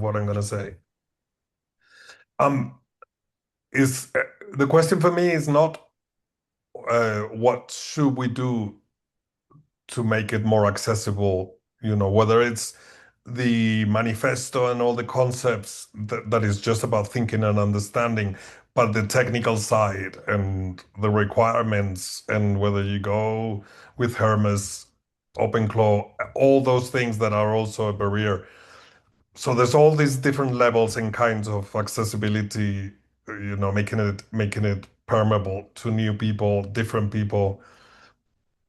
what I'm gonna say. Um, is the question for me is not what should we do to make it more accessible, whether it's the manifesto and all the concepts that is just about thinking and understanding, but the technical side and the requirements and whether you go with Hermes, OpenClaw, all those things that are also a barrier. So there's all these different levels and kinds of accessibility, making it permeable to new people, different people.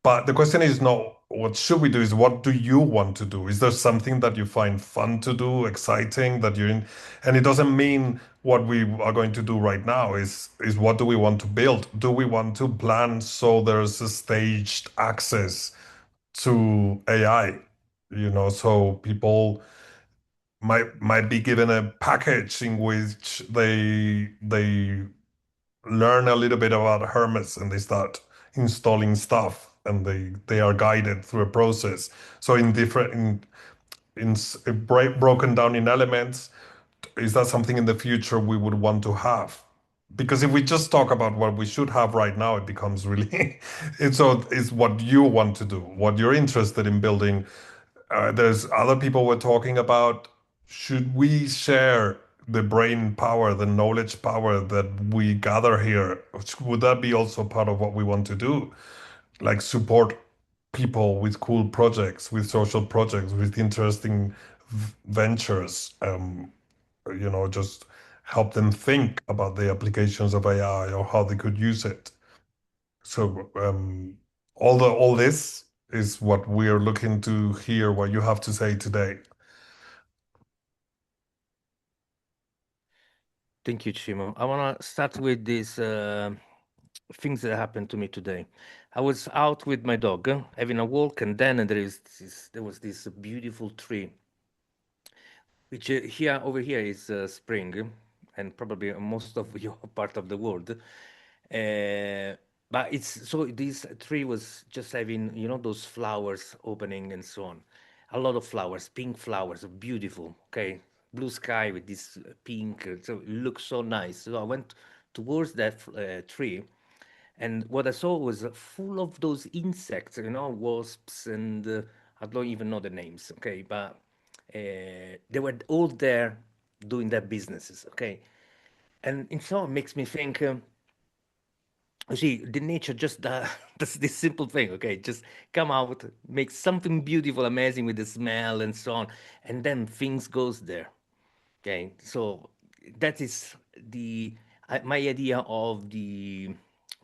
But the question is not what should we do, is what do you want to do? Is there something that you find fun to do, exciting that you're in? And it doesn't mean what we are going to do right now is what do we want to build? Do we want to plan so there's a staged access to AI? So people might be given a package in which they learn a little bit about Hermes and they start installing stuff and they are guided through a process. So in different broken down in elements, is that something in the future we would want to have? Because if we just talk about what we should have right now, it becomes really it's what you want to do, what you're interested in building. There's other people were talking about should we share the brain power, the knowledge power that we gather here? Would that be also part of what we want to do? Like support people with cool projects, with social projects, with interesting ventures, just help them think about the applications of AI or how they could use it. So all this is what we're looking to hear what you have to say today. Thank you, Chimo. I want to start with these things that happened to me today. I was out with my dog having a walk, and then there was this beautiful tree, which here over here is spring, and probably most of your part of the world. But it's so this tree was just having those flowers opening and so on, a lot of flowers, pink flowers, beautiful. Okay, blue sky with this pink, so it looks so nice. So I went towards that tree, and what I saw was full of those insects, wasps, and I don't even know the names. Okay, but they were all there doing their businesses. Okay, and so it makes me think. You see, the nature just does this simple thing. Okay, just come out, make something beautiful, amazing with the smell and so on, and then things goes there. Okay, so that is my idea of the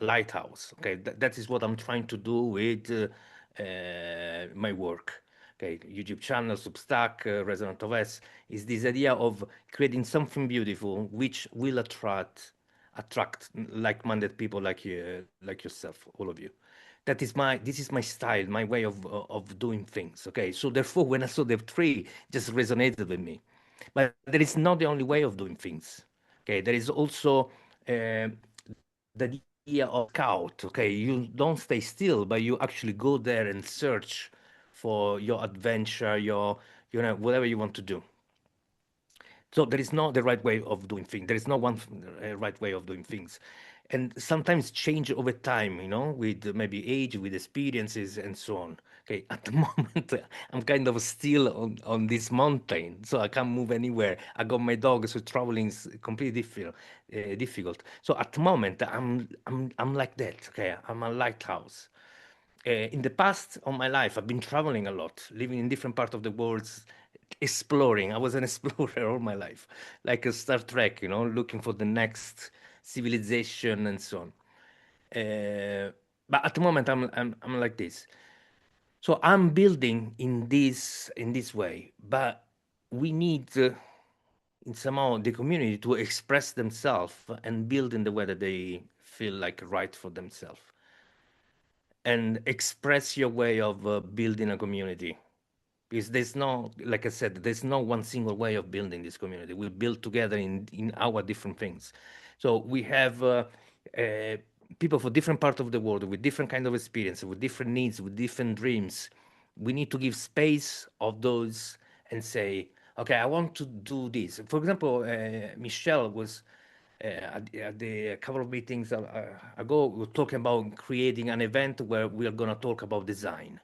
lighthouse. Okay, that is what I'm trying to do with my work. Okay, YouTube channel, Substack, Resonant OS is this idea of creating something beautiful which will attract like-minded people like yourself, all of you. This is my style, my way of doing things. Okay, so therefore, when I saw the tree, just resonated with me. But that is not the only way of doing things. Okay, there is also the idea of scout. Okay, you don't stay still, but you actually go there and search for your adventure, your whatever you want to do. So there is not the right way of doing things. There is no one right way of doing things, and sometimes change over time. With maybe age, with experiences, and so on. Okay, at the moment I'm kind of still on this mountain, so I can't move anywhere. I got my dog, so traveling is completely difficult. So at the moment I'm like that. Okay, I'm a lighthouse. In the past of my life, I've been traveling a lot, living in different parts of the world, exploring. I was an explorer all my life, like a Star Trek, looking for the next civilization and so on. But at the moment, I'm like this. So I'm building in this way, but we need in somehow the community to express themselves and build in the way that they feel like right for themselves and express your way of building a community, because there's no, like I said, there's no one single way of building this community. We build together in our different things. So we have uh, people for different parts of the world with different kind of experience, with different needs, with different dreams. We need to give space of those and say, Okay, I want to do this. For example, Michelle was at the a couple of meetings ago. We were talking about creating an event where we are going to talk about design.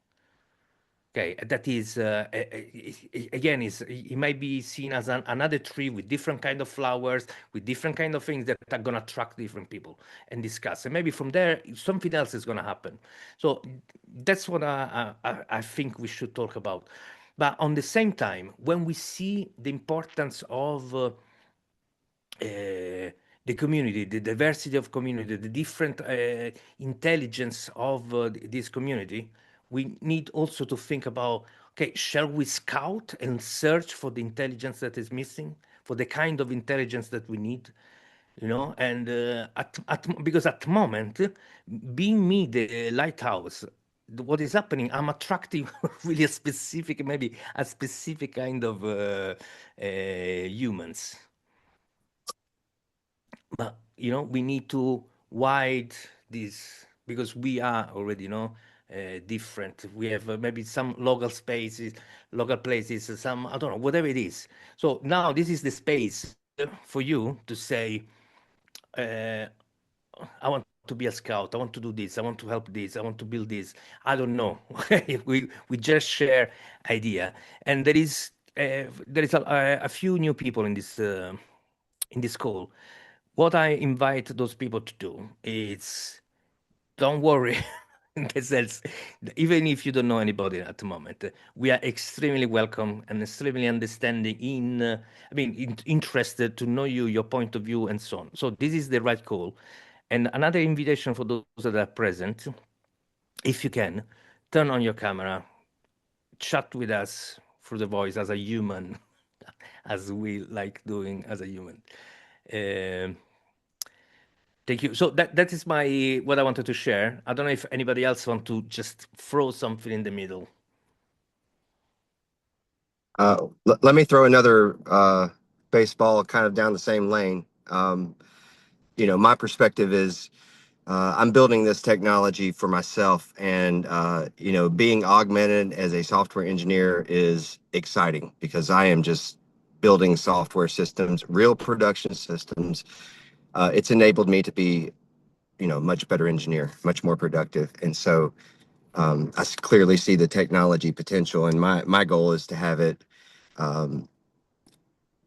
Okay, that is again, is it might be seen as another tree with different kind of flowers, with different kind of things that are gonna attract different people and discuss. And maybe from there, something else is gonna happen. So that's what I think we should talk about. But on the same time, when we see the importance of the community, the diversity of community, the different intelligence of this community, we need also to think about, okay, shall we scout and search for the intelligence that is missing, for the kind of intelligence that we need, you know? And because at the moment, being me, the lighthouse, what is happening, I'm attracting really a specific, maybe a specific kind of humans. But you know, we need to wide this because we are already, you know, different. We have maybe some local spaces, local places, some I don't know, whatever it is. So now this is the space for you to say, uh, I want to be a scout. I want to do this. I want to help this. I want to build this. I don't know. We just share idea, and there is a few new people in this call. What I invite those people to do is don't worry. In the sense, even if you don't know anybody at the moment, we are extremely welcome and extremely understanding interested to know you, your point of view, and so on. So this is the right call. And another invitation for those that are present, if you can, turn on your camera, chat with us through the voice as a human, as we like doing as a human. Um Thank you. So that is my what I wanted to share. I don't know if anybody else want to just throw something in the middle. Let me throw another baseball kind of down the same lane. My perspective is I'm building this technology for myself, and being augmented as a software engineer is exciting because I am just building software systems, real production systems. It's enabled me to be, much better engineer, much more productive, and so clearly see the technology potential, and my goal is to have it um,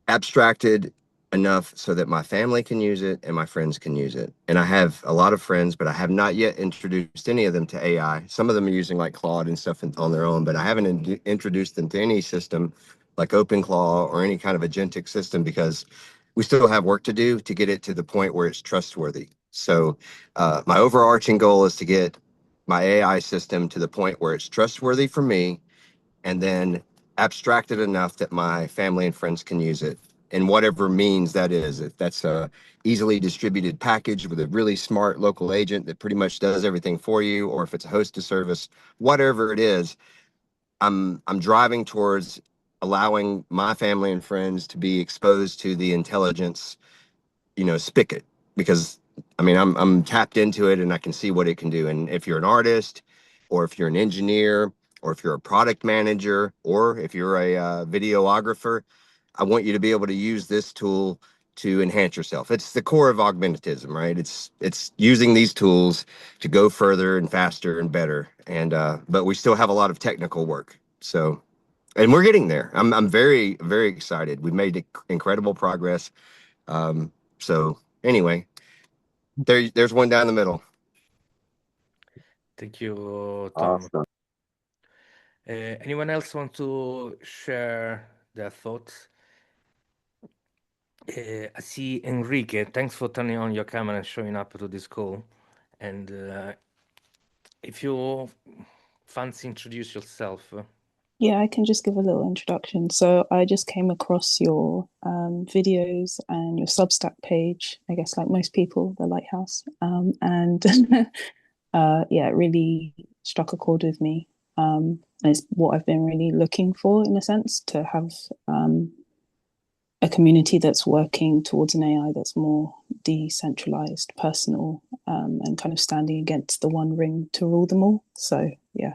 abstracted enough so that my family can use it and my friends can use it. And I have a lot of friends, but I have not yet introduced any of them to AI. Some of them are using like Claude and stuff on their own, but I haven't introduced them to any system like OpenClaw or any kind of agentic system because we still have work to do to get it to the point where it's trustworthy. So my overarching goal is to get my AI system to the point where it's trustworthy for me and then abstract it enough that my family and friends can use it in whatever means that is. If that's a easily distributed package with a really smart local agent that pretty much does everything for you, or if it's a hosted service, whatever it is, I'm driving towards allowing my family and friends to be exposed to the intelligence, spigot, because I'm tapped into it and I can see what it can do. And if you're an artist, or if you're an engineer, or if you're a product manager, or if you're a videographer, I want you to be able to use this tool to enhance yourself. It's the core of augmentism, right? It's using these tools to go further and faster and better. And but we still have a lot of technical work. So, and we're getting there. I'm very, very excited. We've made incredible progress. So anyway, there's one down the middle. Thank you, Tom. Awesome. Anyone else want to share their thoughts? I see Enrique. Thanks for turning on your camera and showing up to this call. And if you fancy introduce yourself. Yeah, I can just give a little introduction. So I just came across your videos and your Substack page, I guess like most people, the Lighthouse. And yeah, it really struck a chord with me. And it's what I've been really looking for in a sense, to have a community that's working towards an AI that's more decentralized, personal, and kind of standing against the one ring to rule them all. So yeah,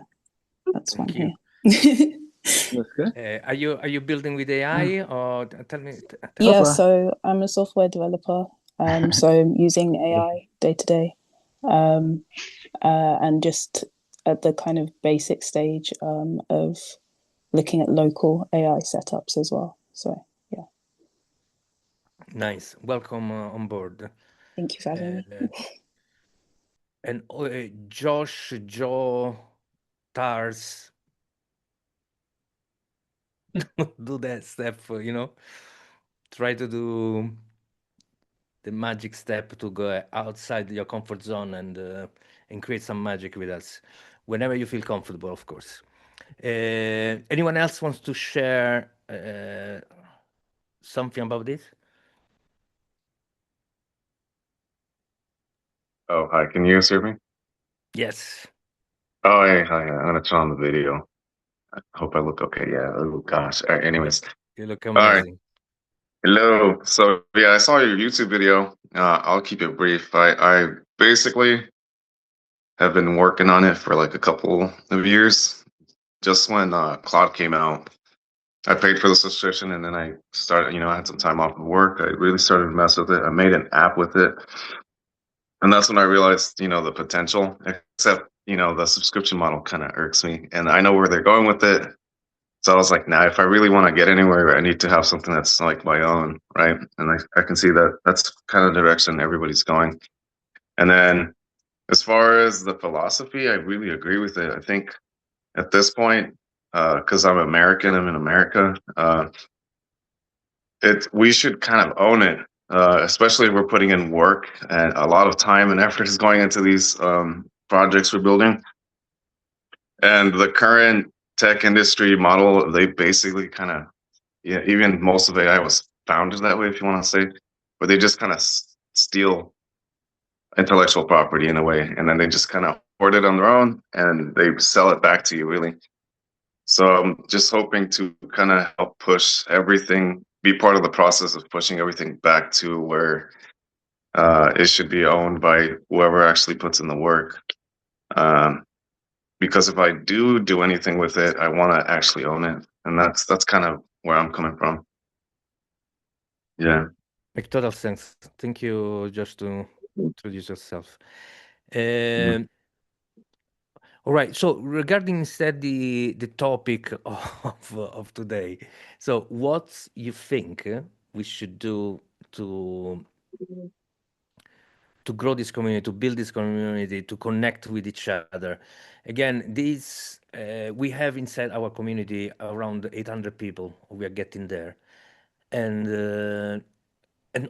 that's why I'm Thank you. here. That's good. Are you building with AI or tell me? Yeah, Software. so I'm a software developer. So I'm using AI day to day, and just at the kind of basic stage of looking at local AI setups as well. So yeah, Nice. Welcome on board. thank you for having me. And Josh, Joe, Tars, do that step. Try to do the magic step to go outside your comfort zone and create some magic with us, whenever you feel comfortable, of course. Anyone else wants to share something about this? Oh, hi. Can you guys hear me? Yes. Oh, hey, hi. I'm gonna turn on the video. I hope I look okay. Yeah. Oh gosh. All right, anyways. You look All right. amazing. Hello. So yeah, I saw your YouTube video. I'll keep it brief. I basically have been working on it for like a couple of years. Just when Cloud came out, I paid for the subscription and then I started, I had some time off of work. I really started to mess with it. I made an app with it. And that's when I realized, the potential, except, the subscription model kind of irks me. And I know where they're going with it. So I was like, nah, if I really want to get anywhere, I need to have something that's like my own, right? And I can see that that's kind of the direction everybody's going. And then as far as the philosophy, I really agree with it. I think at this point, because I'm American, I'm in America, we should kind of own it, especially if we're putting in work and a lot of time and effort is going into these projects we're building. And the current tech industry model, they basically kind of, even most of AI was founded that way, if you want to say, where they just kind of steal intellectual property in a way, and then they just kind of hoard it on their own and they sell it back to you, really. So I'm just hoping to kind of help push everything, be part of the process of pushing everything back to where it should be owned by whoever actually puts in the work. Because if I do anything with it, I want to actually own it, and that's kind of where I'm coming from. Yeah. Make total sense. Thank you, Josh, to introduce yourself. All right. So regarding instead the topic of today, so what you think we should do to grow this community, to build this community, to connect with each other? Again, this we have inside our community around 800 people. We are getting there, and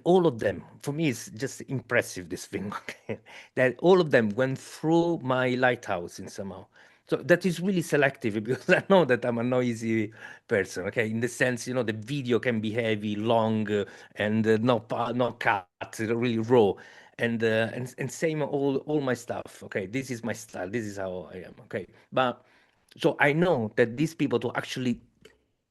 all of them, for me, it's just impressive, this thing, okay? That all of them went through my Lighthouse in somehow. So that is really selective because I know that I'm a noisy person, okay? In the sense, the video can be heavy, long, and no cuts, really raw. And same all my stuff, okay? This is my style. This is how I am, okay? But so I know that these people to actually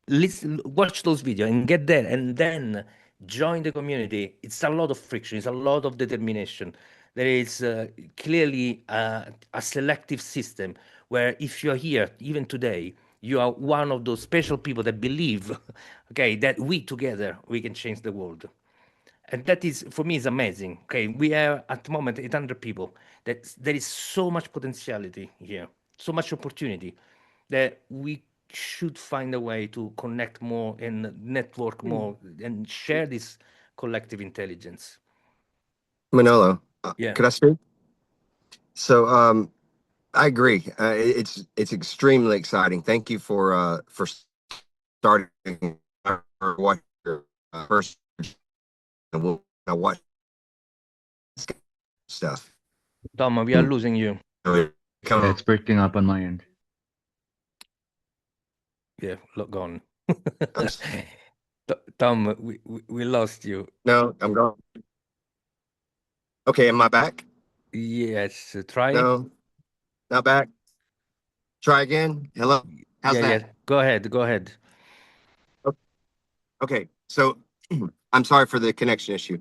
listen, watch those videos and get there and then join the community, it's a lot of friction, it's a lot of determination. There is clearly a selective system where if you're here even today, you are one of those special people that believe okay, that we together we can change the world. And that is, for me, is amazing. Okay, we are at the moment 800 people. That there is so much potentiality here, so much opportunity, that we should find a way to connect more and network more and share this collective intelligence. Manolo, Yeah. could I speak? So I agree. It's extremely exciting. Thank you for starting or what your first and we'll watch stuff. Tom, we are losing you. Yeah, it's breaking up on my end. Yeah, gone. I'm Tom, we lost you. No, I'm gone. Okay, am I back? Yes, try. No, not back. Try again. Hello. How's Yeah. that? Go ahead. Okay, so I'm sorry for the connection issue.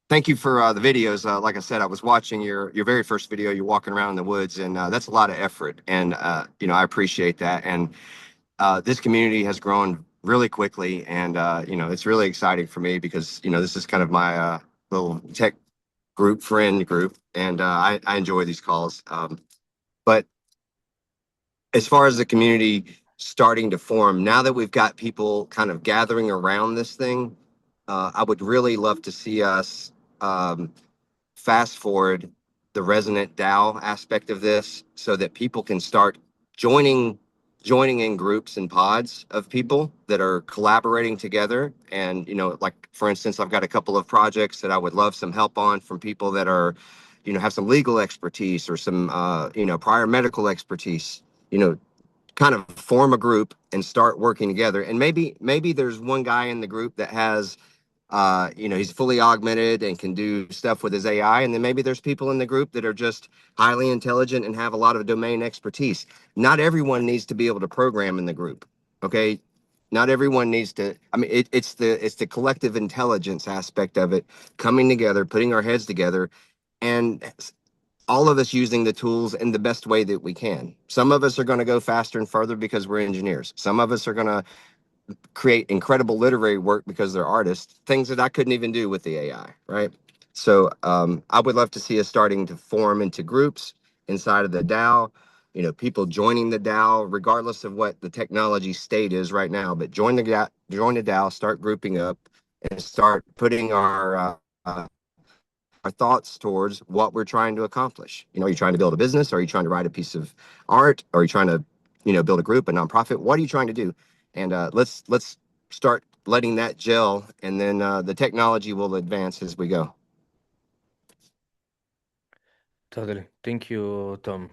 Thank you for the videos. Like I said, I was watching your very first video. You're walking around in the woods, and that's a lot of effort, and I appreciate that. And this community has grown really quickly, and it's really exciting for me because this is kind of my little tech friend group, and I enjoy these calls. But as far as the community starting to form, now that we've got people kind of gathering around this thing, I would really love to see us fast forward the Resonant DAO aspect of this so that people can start joining in groups and pods of people that are collaborating together. And like for instance, I've got a couple of projects that I would love some help on from people that are have some legal expertise or some prior medical expertise, kind of form a group and start working together. And maybe there's one guy in the group that has he's fully augmented and can do stuff with his AI. And then maybe there's people in the group that are just highly intelligent and have a lot of domain expertise. Not everyone needs to be able to program in the group. Okay. Not everyone needs to. I mean, it's the collective intelligence aspect of it, coming together, putting our heads together, and all of us using the tools in the best way that we can. Some of us are going to go faster and further because we're engineers. Some of us are going to create incredible literary work because they're artists, things that I couldn't even do with the AI, right? So I would love to see us starting to form into groups inside of the DAO, people joining the DAO, regardless of what the technology state is right now, but join the DAO, start grouping up and start putting our thoughts towards what we're trying to accomplish. Are you trying to build a business? Are you trying to write a piece of art? Are you trying to, build a group, a nonprofit? What are you trying to do? And let's start letting that gel, and then the technology will advance as we go. Totally. Thank you, Tom.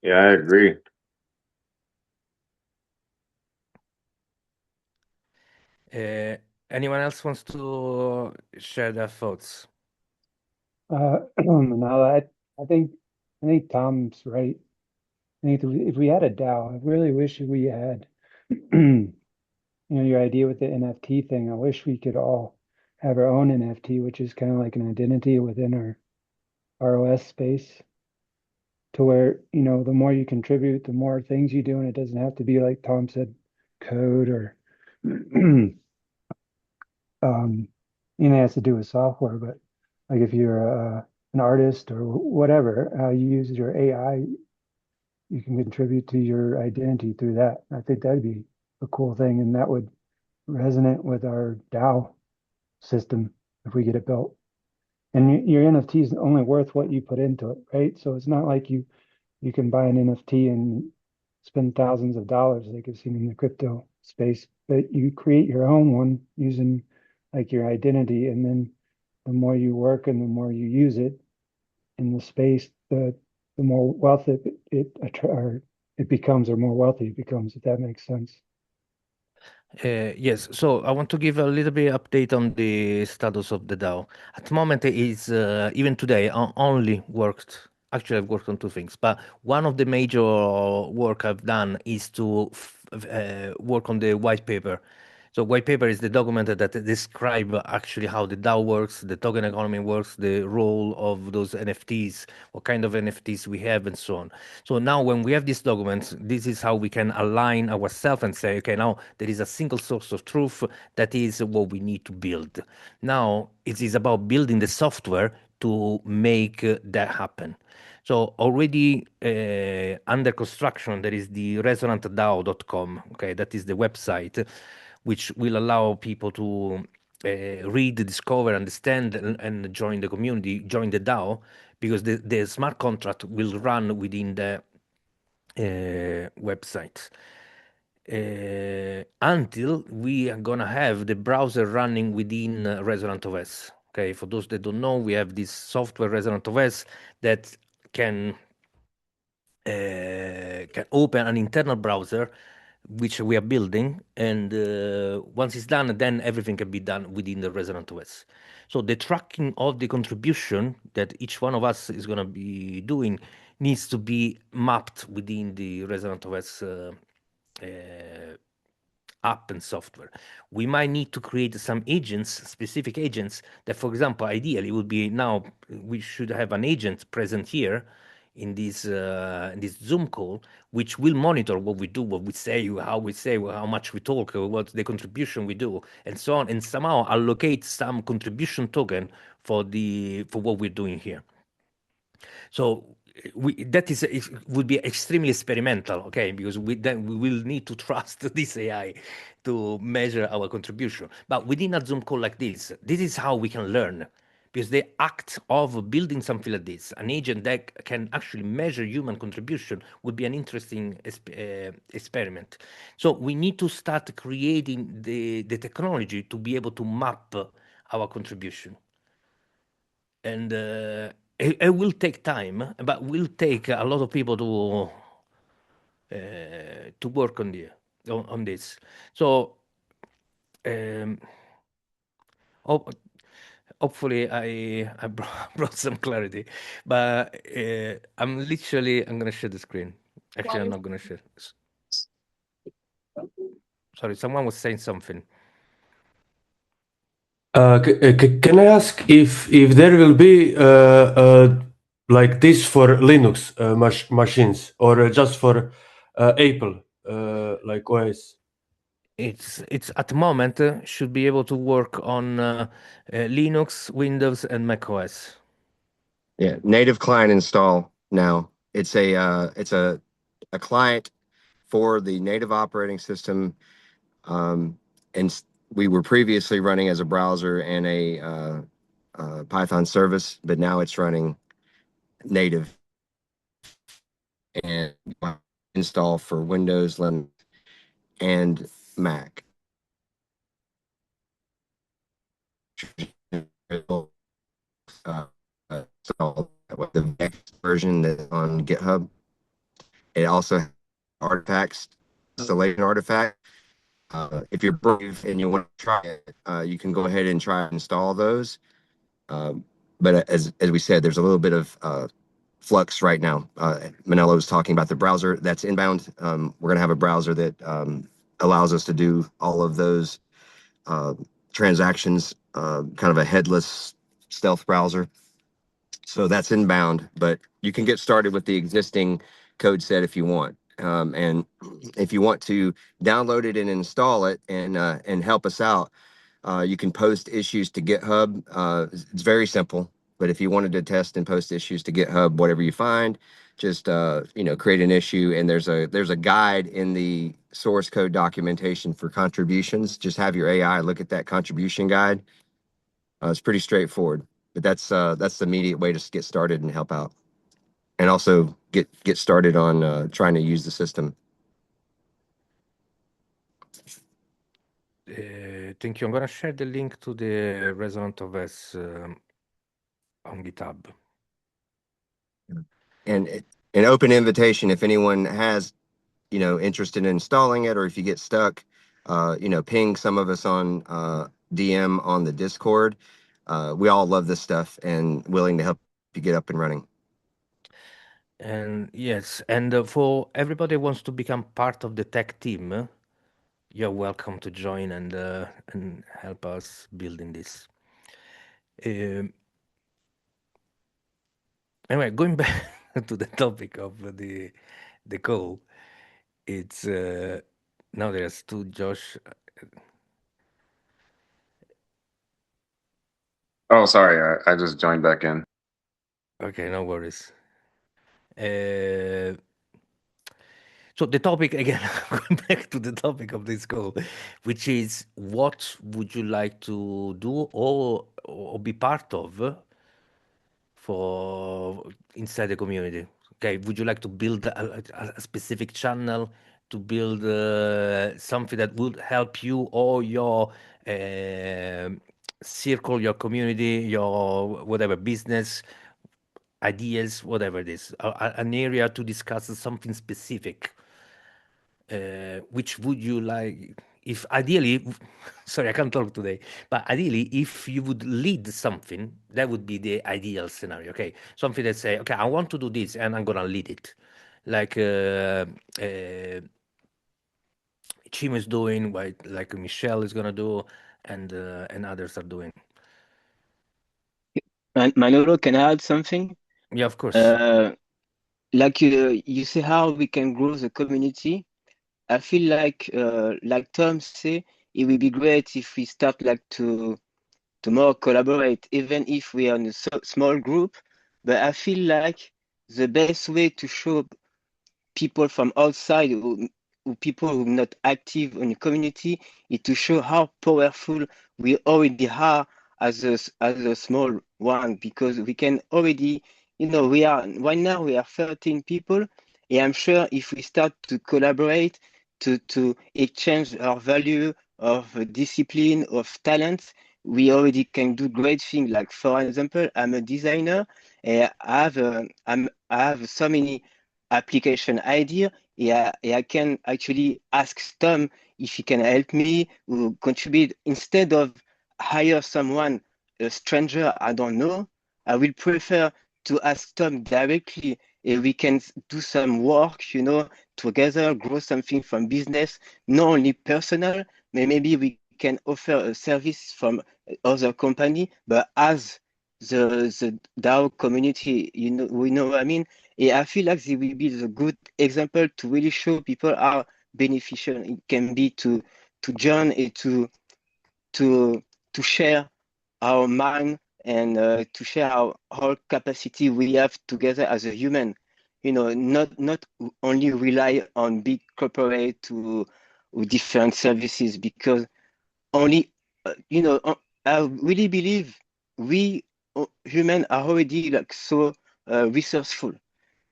Yeah, I agree. Anyone else wants to share their thoughts? No, I think Tom's right. I think if we had a DAO, I really wish we had, your idea with the NFT thing. I wish we could all have our own NFT, which is kind of like an identity within our ROS space, to where, the more you contribute, the more things you do, and it doesn't have to be like Tom said, code or, it has to do with software, but like if you're an artist or whatever, how you use your AI, you can contribute to your identity through that. I think that'd be a cool thing, and that would resonate with our DAO system if we get it built. And your NFT is only worth what you put into it, right? So it's not like you can buy an NFT and spend thousands of dollars like I've seen in the crypto space, but you create your own one using like your identity, and then the more you work and the more you use it in the space, the more wealth it becomes, or more wealthy it becomes, if that makes sense. Yes, so I want to give a little bit update on the status of the DAO. At the moment, it is even today only worked. Actually, I've worked on two things, but one of the major work I've done is to work on the white paper. So white paper is the document that describe actually how the DAO works, the token economy works, the role of those NFTs, what kind of NFTs we have, and so on. So now when we have these documents, this is how we can align ourselves and say, okay, now there is a single source of truth that is what we need to build. Now it is about building the software to make that happen. So already under construction, there is the resonantdao.com. Okay, that is the website, which will allow people to read, discover, understand, and join the community, join the DAO, because the smart contract will run within the website. Until we are gonna have the browser running within Resonant OS. Okay, for those that don't know, we have this software Resonant OS that can open an internal browser which we are building, and once it's done, then everything can be done within the Resonant OS. So the tracking of the contribution that each one of us is going to be doing needs to be mapped within the Resonant OS app and software. We might need to create some agents, specific agents that, for example, ideally would be now we should have an agent present here in this Zoom call, which will monitor what we do, what we say, how much we talk, what the contribution we do, and so on, and somehow allocate some contribution token for what we're doing here. So it would be extremely experimental, okay? Because then we will need to trust this AI to measure our contribution. But within a Zoom call like this is how we can learn. Because the act of building something like this, an agent that can actually measure human contribution, would be an interesting experiment. So we need to start creating the technology to be able to map our contribution. And it will take time, but will take a lot of people to work on this. So hopefully I brought some clarity, but I'm gonna share the screen. Actually, I'm not gonna share. Sorry, someone was saying something. Can I ask if there will be like this for Linux machines or just for Apple like OS? It's at the moment should be able to work on Linux, Windows, and Mac OS. Yeah, native client install now. It's a client for the native operating system, and we were previously running as a browser and a Python service, but now it's running native and install for Windows, Linux, and Mac. So the next version that's on GitHub. It also has artifacts, installation artifact. If you're brave and you want to try it, you can go ahead and try and install those. But as we said, there's a little bit of flux right now. Manolo was talking about the browser that's inbound. We're going to have a browser that allows us to do all of those transactions, kind of a headless stealth browser. So that's inbound, but you can get started with the existing code set if you want. And if you want to download it and install it and help us out, you can post issues to GitHub. It's very simple, but if you wanted to test and post issues to GitHub, whatever you find, just create an issue. And there's a guide in the source code documentation for contributions. Just have your AI look at that contribution guide. It's pretty straightforward, but that's the immediate way to get started and help out, and also get started on trying to use the system. Thank you. I'm gonna share the link to the Resonant OS on GitHub. And an open invitation if anyone has interested in installing it, or if you get stuck, ping some of us on DM on the Discord. We all love this stuff and willing to help you get up and running. And yes, and for everybody who wants to become part of the tech team, you're welcome to join and help us building this. Anyway, going back to the topic of the call, it's now there's two Josh. Oh, sorry, I just joined back in. Okay, no worries. So the topic again, going back to the topic of this call, which is what would you like to do or be part of for inside the community? Okay, would you like to build a specific channel, to build something that would help you or your circle, your community, your whatever business ideas, whatever it is, an area to discuss something specific? Which would you like, if ideally, sorry, I can't talk today, but ideally, if you would lead something, that would be the ideal scenario, okay? Something that say, okay, I want to do this and I'm gonna lead it. Like Chim is doing, like Michelle is gonna do, and others are doing. Manolo, can I add something? Yeah, of course. like you see how we can grow the community. I feel like Tom say, it would be great if we start like to more collaborate, even if we are in a small group. But I feel like the best way to show people from outside who people who are not active in the community is to show how powerful we already are as a small one, because we can already, we are right now we are 13 people, and I'm sure if we start to collaborate to exchange our value of discipline of talents, we already can do great things. Like for example, I'm a designer, and I have so many application idea. Yeah, I can actually ask Tom if he can help me or contribute instead of hire someone, a stranger I don't know. I will prefer to ask Tom directly if we can do some work, together, grow something from business, not only personal, but maybe we can offer a service from other company, but as the DAO community, we know what I mean. Yeah, I feel like they will be the good example to really show people how beneficial it can be to join and to to share our mind and to share our capacity we have together as a human. Not only rely on big corporate to different services, because only I really believe we human are already like so resourceful.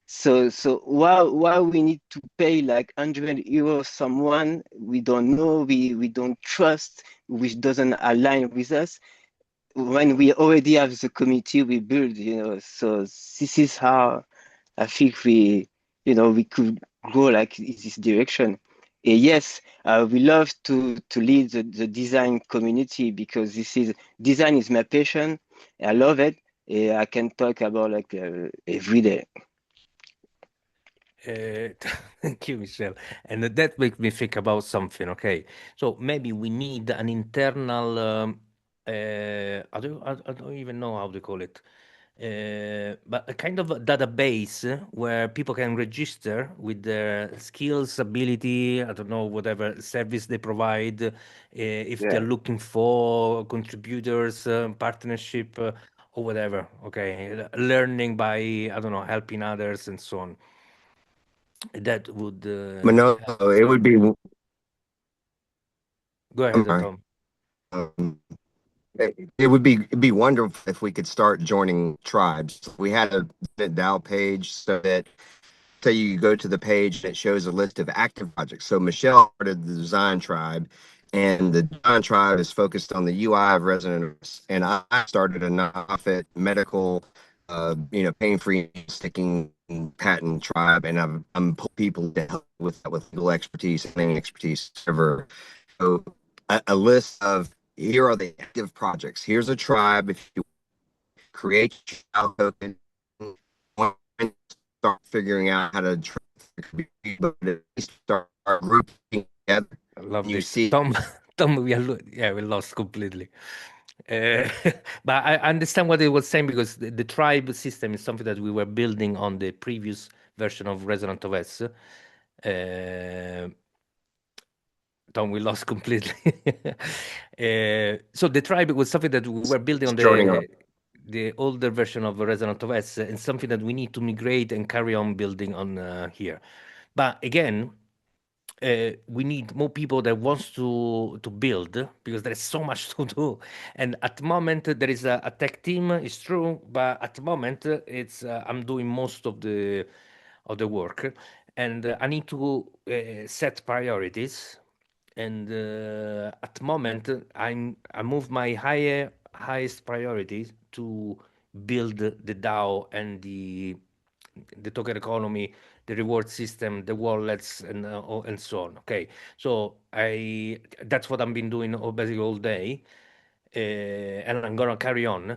So why we need to pay like 100 euros someone we don't know, we don't trust, which doesn't align with us, when we already have the community we build. So this is how I think we could go like in this direction. Yes, we love to lead the design community, because design is my passion. I love it. I can talk about like every day. Thank you, Michelle. And that makes me think about something. Okay, so maybe we need an internal. I don't even know how to call it, but a kind of a database where people can register with their skills, ability. I don't know, whatever service they provide. If they're Yeah. looking for contributors, partnership, or whatever. Okay, learning by, I don't know, helping others and so on. That would Manolo, it would be. go I'm ahead, sorry. Tom. It'd be wonderful if we could start joining tribes. We had a DAO page so that say you go to the page and it shows a list of active projects. So Michelle started the design tribe, and the design tribe is focused on the UI of Resonant, and I started a nonprofit medical, pain-free sticking patent tribe, and I'm pulling people to help with that, with legal expertise, planning expertise, whatever. So a list of here are the active projects. Here's a tribe. If you create your child token, start figuring out how to start grouping together. I love You this. see, Tom, we lost completely. Uh, but I understand what he was saying, because the tribe system is something that we were building on the previous version of Resonant OS. Tom, we lost completely. So the tribe was something that we were building on joining up. the older version of Resonant OS, and something that we need to migrate and carry on building on here. But again, we need more people that wants to build, because there is so much to do. And at the moment there is a tech team, it's true, but at the moment it's I'm doing most of the work, and I need to set priorities. And at the moment I move my highest priority to build the DAO and the token economy, the reward system, the wallets, and so on. Okay, so that's what I've been doing basically all day, and I'm gonna carry on.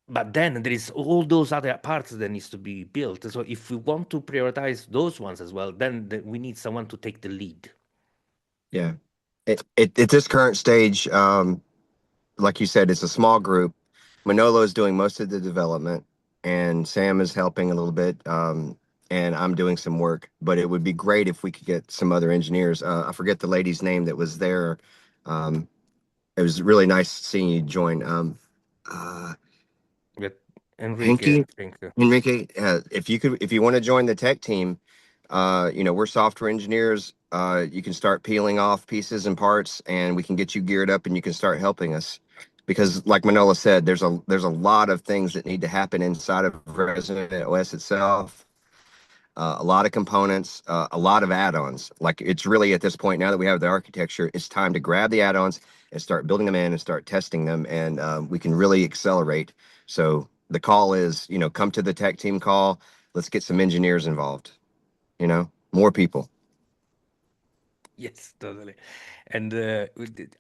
But then there is all those other parts that needs to be built. So if we want to prioritize those ones as well, then we need someone to take the lead. Yeah. At this current stage, like you said, it's a small group. Manolo is doing most of the development. and Sam is helping a little bit, and I'm doing some work. But it would be great if we could get some other engineers. I forget the lady's name that was there. It was really nice seeing you join. Uh, With Henrike, Hinky, I think. Henrike, if you want to join the tech team, we're software engineers. You can start peeling off pieces and parts, and we can get you geared up, and you can start helping us. Because, like Manolo said, there's a lot of things that need to happen inside of Resonant OS itself. A lot of components, a lot of add-ons. Like, it's really at this point, now that we have the architecture, it's time to grab the add-ons and start building them in and start testing them, and we can really accelerate. So the call is, come to the tech team call. Let's get some engineers involved. More people. Yes, totally. And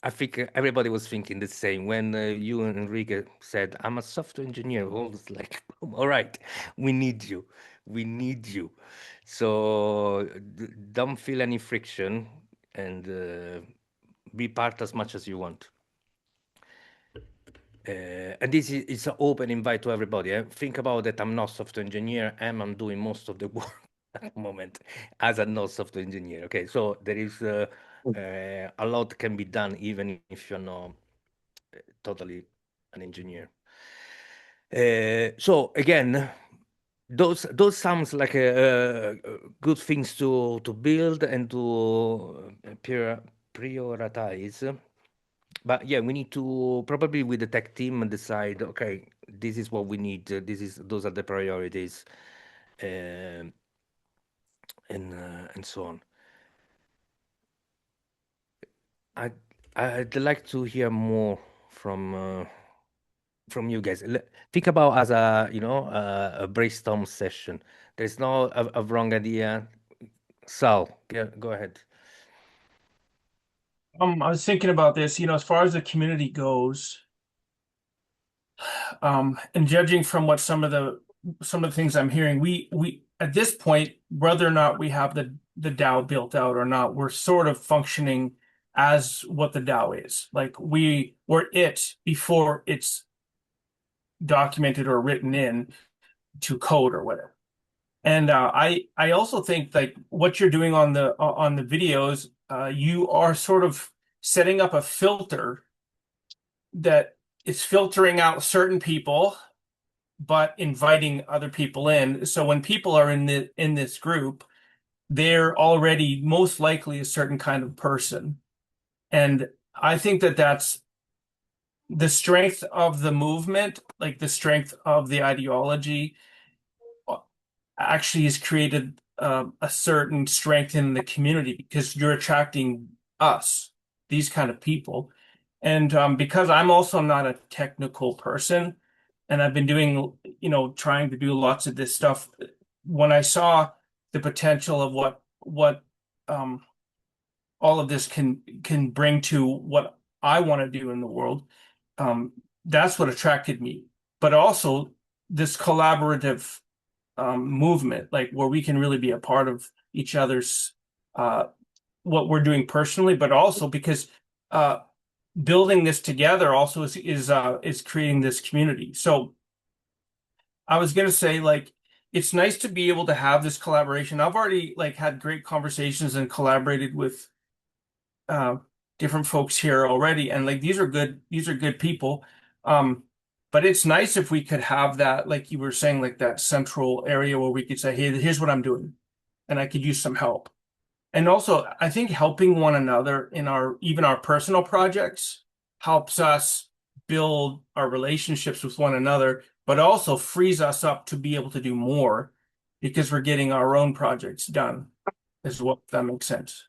I think everybody was thinking the same when you and Enrique said, "I'm a software engineer." All was like, "All right, we need you. We need you." So don't feel any friction and be part as much as you want. And this is an open invite to everybody. Think about it. I'm not software engineer, and I'm doing most of the work at the moment as a not software engineer. Okay, so there is a lot can be done even if you're not totally an engineer. So again, those sounds like good things to build and to prioritize. But yeah, we need to probably with the tech team decide. Okay, this is what we need. Those are the priorities, um, and so on. I I'd like to hear more from you guys. Think about as a brainstorm session. There's no a wrong idea. Sal, go ahead. I was thinking about this, as far as the community goes, and judging from what some of the things I'm hearing, we at this point, whether or not we have the DAO built out or not, we're sort of functioning as what the DAO is. Like we're it before it's documented or written in to code or whatever. And I also think like what you're doing on the videos, you are sort of setting up a filter that is filtering out certain people, but inviting other people in. So when people are in this group, they're already most likely a certain kind of person. And I think that that's the strength of the movement, like the strength of the ideology, actually has created a certain strength in the community because you're attracting us, these kind of people. And because I'm also not a technical person, and I've been doing, trying to do lots of this stuff, when I saw the potential of what all of this can bring to what I want to do in the world, that's what attracted me. But also this collaborative movement, like where we can really be a part of each other's what we're doing personally, but also because building this together also is creating this community. So I was gonna say, like, it's nice to be able to have this collaboration. I've already like had great conversations and collaborated with uh, different folks here already, and like these are good people. But it's nice if we could have that, like you were saying, like that central area where we could say, "Hey, here's what I'm doing," and I could use some help. And also, I think helping one another in even our personal projects helps us build our relationships with one another, but also frees us up to be able to do more because we're getting our own projects done as well, if that makes sense.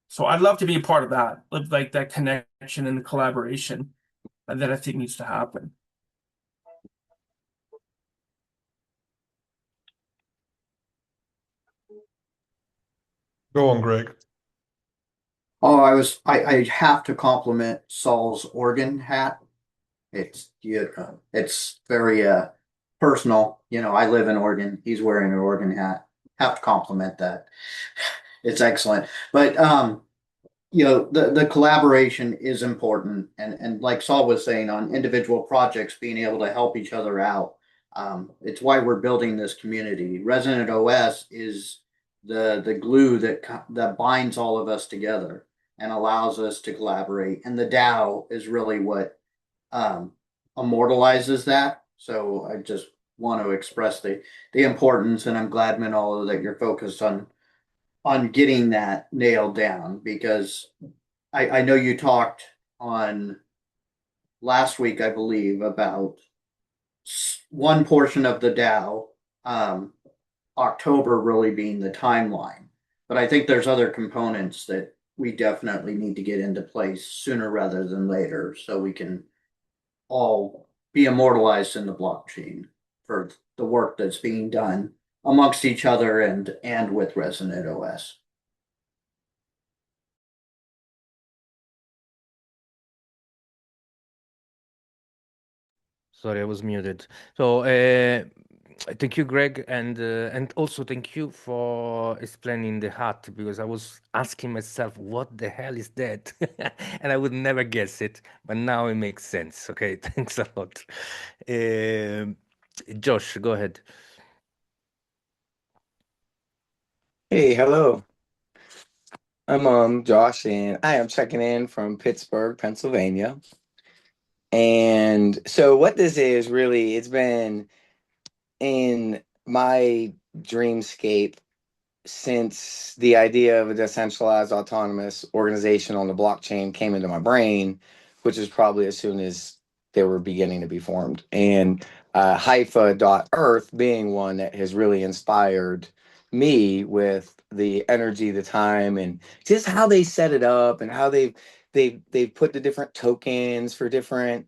So I'd love to be a part of that, like that connection and the collaboration that I think needs to happen. Go on, Greg. Oh, I have to compliment Saul's organ hat. It's very personal. I live in Oregon. He's wearing an Oregon hat. Have to compliment that. It's excellent. But the collaboration is important, and like Saul was saying, on individual projects, being able to help each other out It's why we're building this community. Resonant OS is the glue that binds all of us together and allows us to collaborate. And the DAO is really what immortalizes that. So I just want to express the importance, and I'm glad, Manolo, that you're focused on getting that nailed down, because I know you talked on last week, I believe, about one portion of the DAO, October really being the timeline. But I think there's other components that we definitely need to get into place sooner rather than later, so we can all be immortalized in the blockchain for the work that's being done amongst each other and with Resonant OS. Sorry, I was muted. So thank you, Greg, and also thank you for explaining the hat, because I was asking myself, what the hell is that? And I would never guess it, but now it makes sense. Okay, thanks a lot. Josh, go ahead. Hey, hello. I'm Josh, and I am checking in from Pittsburgh, Pennsylvania. And so, what this is really, it's been in my dreamscape since the idea of a decentralized autonomous organization on the blockchain came into my brain, which is probably as soon as they were beginning to be formed. And Haifa.earth being one that has really inspired me with the energy, the time, and just how they set it up and how they've put the different tokens for different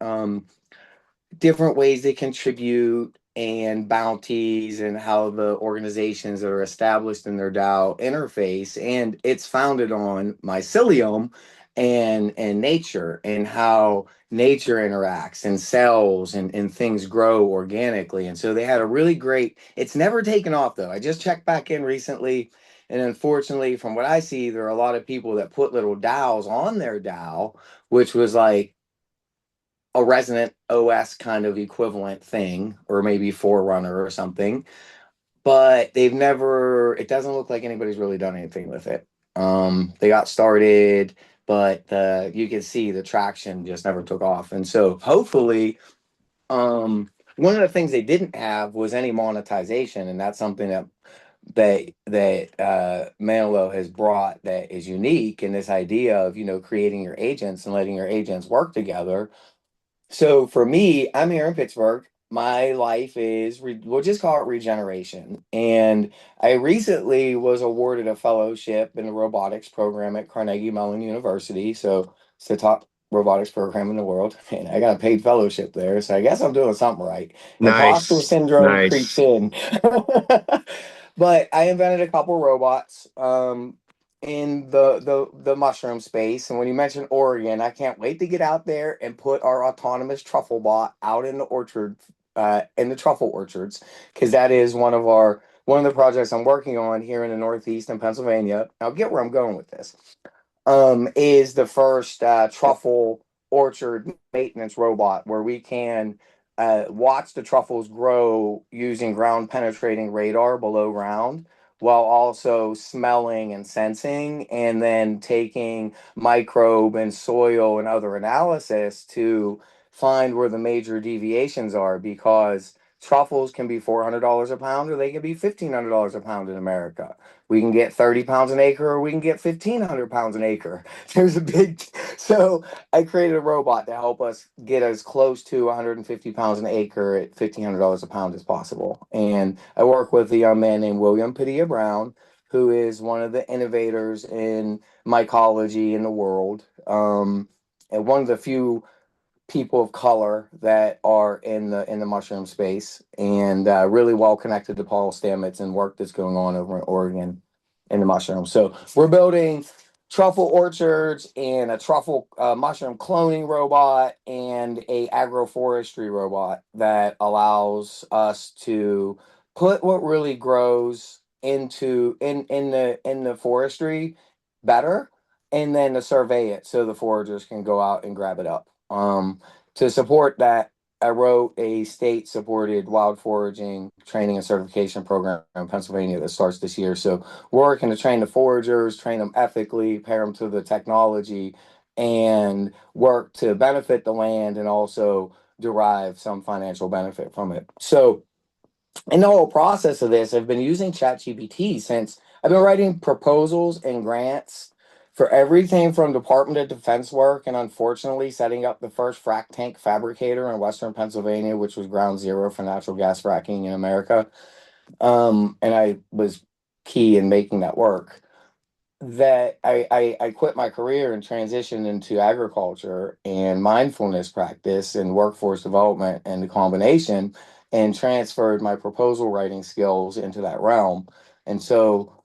ways they contribute and bounties and how the organizations that are established in their DAO interface. And it's founded on mycelium and nature, and how nature interacts and cells and things grow organically. And so they had a really great, it's never taken off though. I just checked back in recently. And unfortunately, from what I see, there are a lot of people that put little DAOs on their DAO, which was like a Resonant OS kind of equivalent thing, or maybe Forerunner or something, but they've never, it doesn't look like anybody's really done anything with it. They got started, but you can see the traction just never took off. And so hopefully, one of the things they didn't have was any monetization, and that's something that Manolo has brought that is unique in this idea of, creating your agents and letting your agents work together. So for me, I'm here in Pittsburgh. My life is, we'll just call it regeneration. And I recently was awarded a fellowship in the robotics program at Carnegie Mellon University. So it's the top robotics program in the world. And I got a paid fellowship there. So I guess I'm doing something right. Imposter Nice. syndrome creeps Nice. in. But I invented a couple robots. In the mushroom space. And when you mentioned Oregon, I can't wait to get out there and put our autonomous truffle bot out in the orchard, in the truffle orchards, because that is one of the projects I'm working on here in the Northeast in Pennsylvania. I'll get where I'm going with this. Is the first truffle orchard maintenance robot, where we can watch the truffles grow using ground penetrating radar below ground, while also smelling and sensing, and then taking microbe and soil and other analysis to find where the major deviations are, because truffles can be $400 a pound, or they can be $1,500 a pound in America. We can get 30 pounds an acre, or we can get 1,500 pounds an acre. There's a big, so I created a robot to help us get as close to 150 pounds an acre at $1,500 a pound as possible. And I work with a young man named William Padilla Brown, who is one of the innovators in mycology in the world. And one of the few people of color that are in the mushroom space, and really well connected to Paul Stamets and work that's going on over in Oregon in the mushroom. So we're building truffle orchards and a truffle mushroom cloning robot and a agroforestry robot that allows us to put what really grows into in the forestry better, and then to survey it so the foragers can go out and grab it up. To support that I wrote a state-supported wild foraging training and certification program in Pennsylvania that starts this year. So we're working to train the foragers, train them ethically, pair them to the technology, and work to benefit the land and also derive some financial benefit from it. So in the whole process of this, I've been using ChatGPT since I've been writing proposals and grants for everything from Department of Defense work, and unfortunately setting up the first frac tank fabricator in Western Pennsylvania, which was ground zero for natural gas fracking in America. And I was key in making that work. That I quit my career and transitioned into agriculture and mindfulness practice and workforce development and the combination, and transferred my proposal writing skills into that realm. And so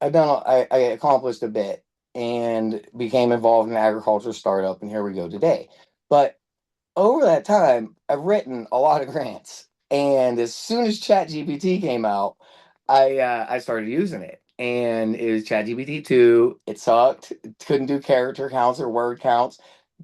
I accomplished a bit and became involved in an agriculture startup, and here we go today. But over that time, I've written a lot of grants, and as soon as ChatGPT came out, I started using it, and it was ChatGPT 2. It sucked. It couldn't do character counts or word counts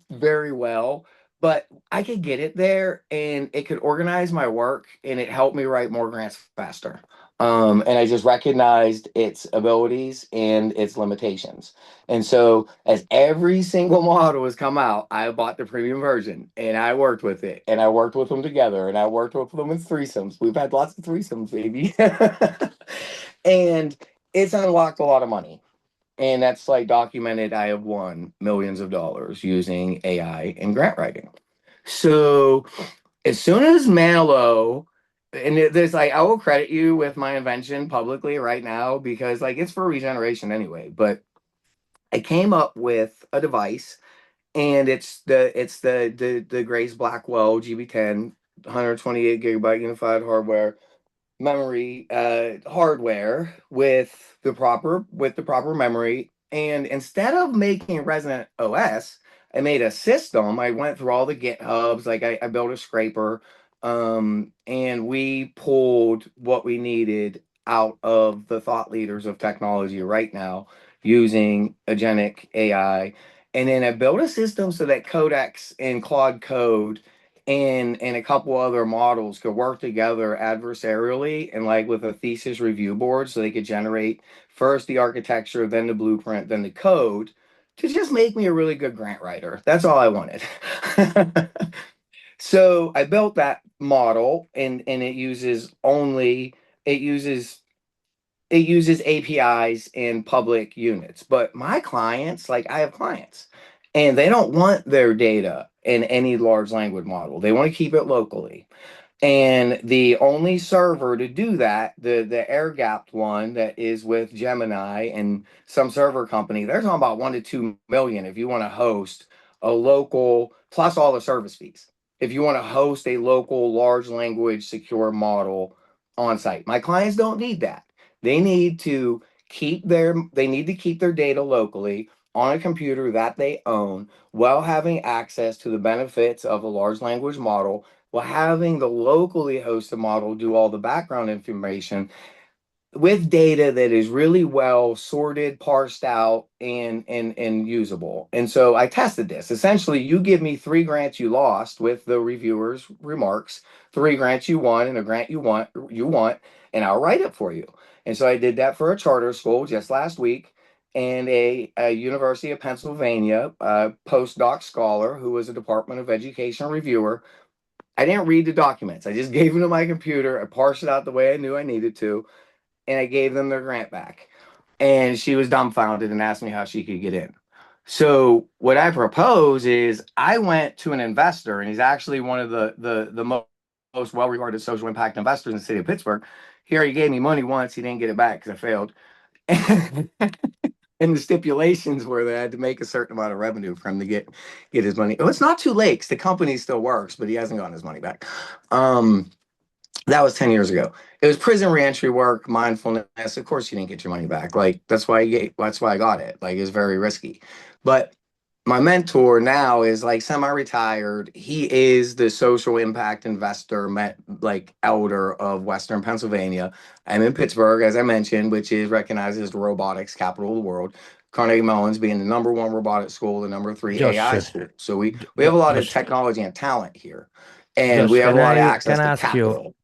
very well, but I could get it there, and it could organize my work, and it helped me write more grants faster. And I just recognized its abilities and its limitations. And so, as every single model has come out, I bought the premium version, and I worked with it, and I worked with them together, and I worked with them in threesomes. We've had lots of threesomes, baby. And it's unlocked a lot of money. And that's like documented. I have won millions of dollars using AI in grant writing. So as soon as Manolo, and there's like, I will credit you with my invention publicly right now because like it's for regeneration anyway. But I came up with a device, and it's the Grace Blackwell GB10 128 gigabyte unified hardware memory hardware with the proper memory. And instead of making Resonant OS, I made a system. I went through all the GitHubs, like I built a scraper, and we pulled what we needed out of the thought leaders of technology right now using agentic AI. And then I built a system so that Codex and Claude Code and a couple other models could work together adversarially and like with a thesis review board, so they could generate first the architecture, then the blueprint, then the code, to just make me a really good grant writer. That's all I wanted. So I built that model, and it uses APIs and public units. But my clients, like I have clients, and they don't want their data in any large language model. They want to keep it locally. And the only server to do that, the air gapped one that is with Gemini and some server company, they're talking about 1 to 2 million if you want to host a local, plus all the service fees. If you want to host a local large language secure model on site. My clients don't need that. They need to keep their data locally on a computer that they own, while having access to the benefits of a large language model, while having the locally hosted model do all the background information with data that is really well sorted, parsed out, and usable. And so I tested this. Essentially, you give me 3 grants you lost with the reviewer's remarks, 3 grants you won, and a grant you want, and I'll write it for you. And so I did that for a charter school just last week, and a University of Pennsylvania postdoc scholar who was a Department of Education reviewer. I didn't read the documents. I just gave them to my computer. I parsed it out the way I knew I needed to, and I gave them their grant back. And she was dumbfounded and asked me how she could get in. So what I propose is I went to an investor, and he's actually one of the most well-regarded social impact investors in the city of Pittsburgh. He already gave me money once. He didn't get it back because I failed. And the stipulations were that I had to make a certain amount of revenue for him to get his money. Well, it's not too late 'cause the company still works, but he hasn't gotten his money back. That was 10 years ago. It was prison reentry work, mindfulness. Of course, you didn't get your money back. Like that's why I got it. Like it's very risky. But my mentor now is like semi-retired. He is the social impact investor, like elder of Western Pennsylvania. I'm in Pittsburgh, as I mentioned, which is recognized as the robotics capital of the world. Carnegie Mellon's being the #1 robotics school, the #3 AI school. So we have a lot of technology and talent here. and Josh, we have a lot of can access I to ask you, capital.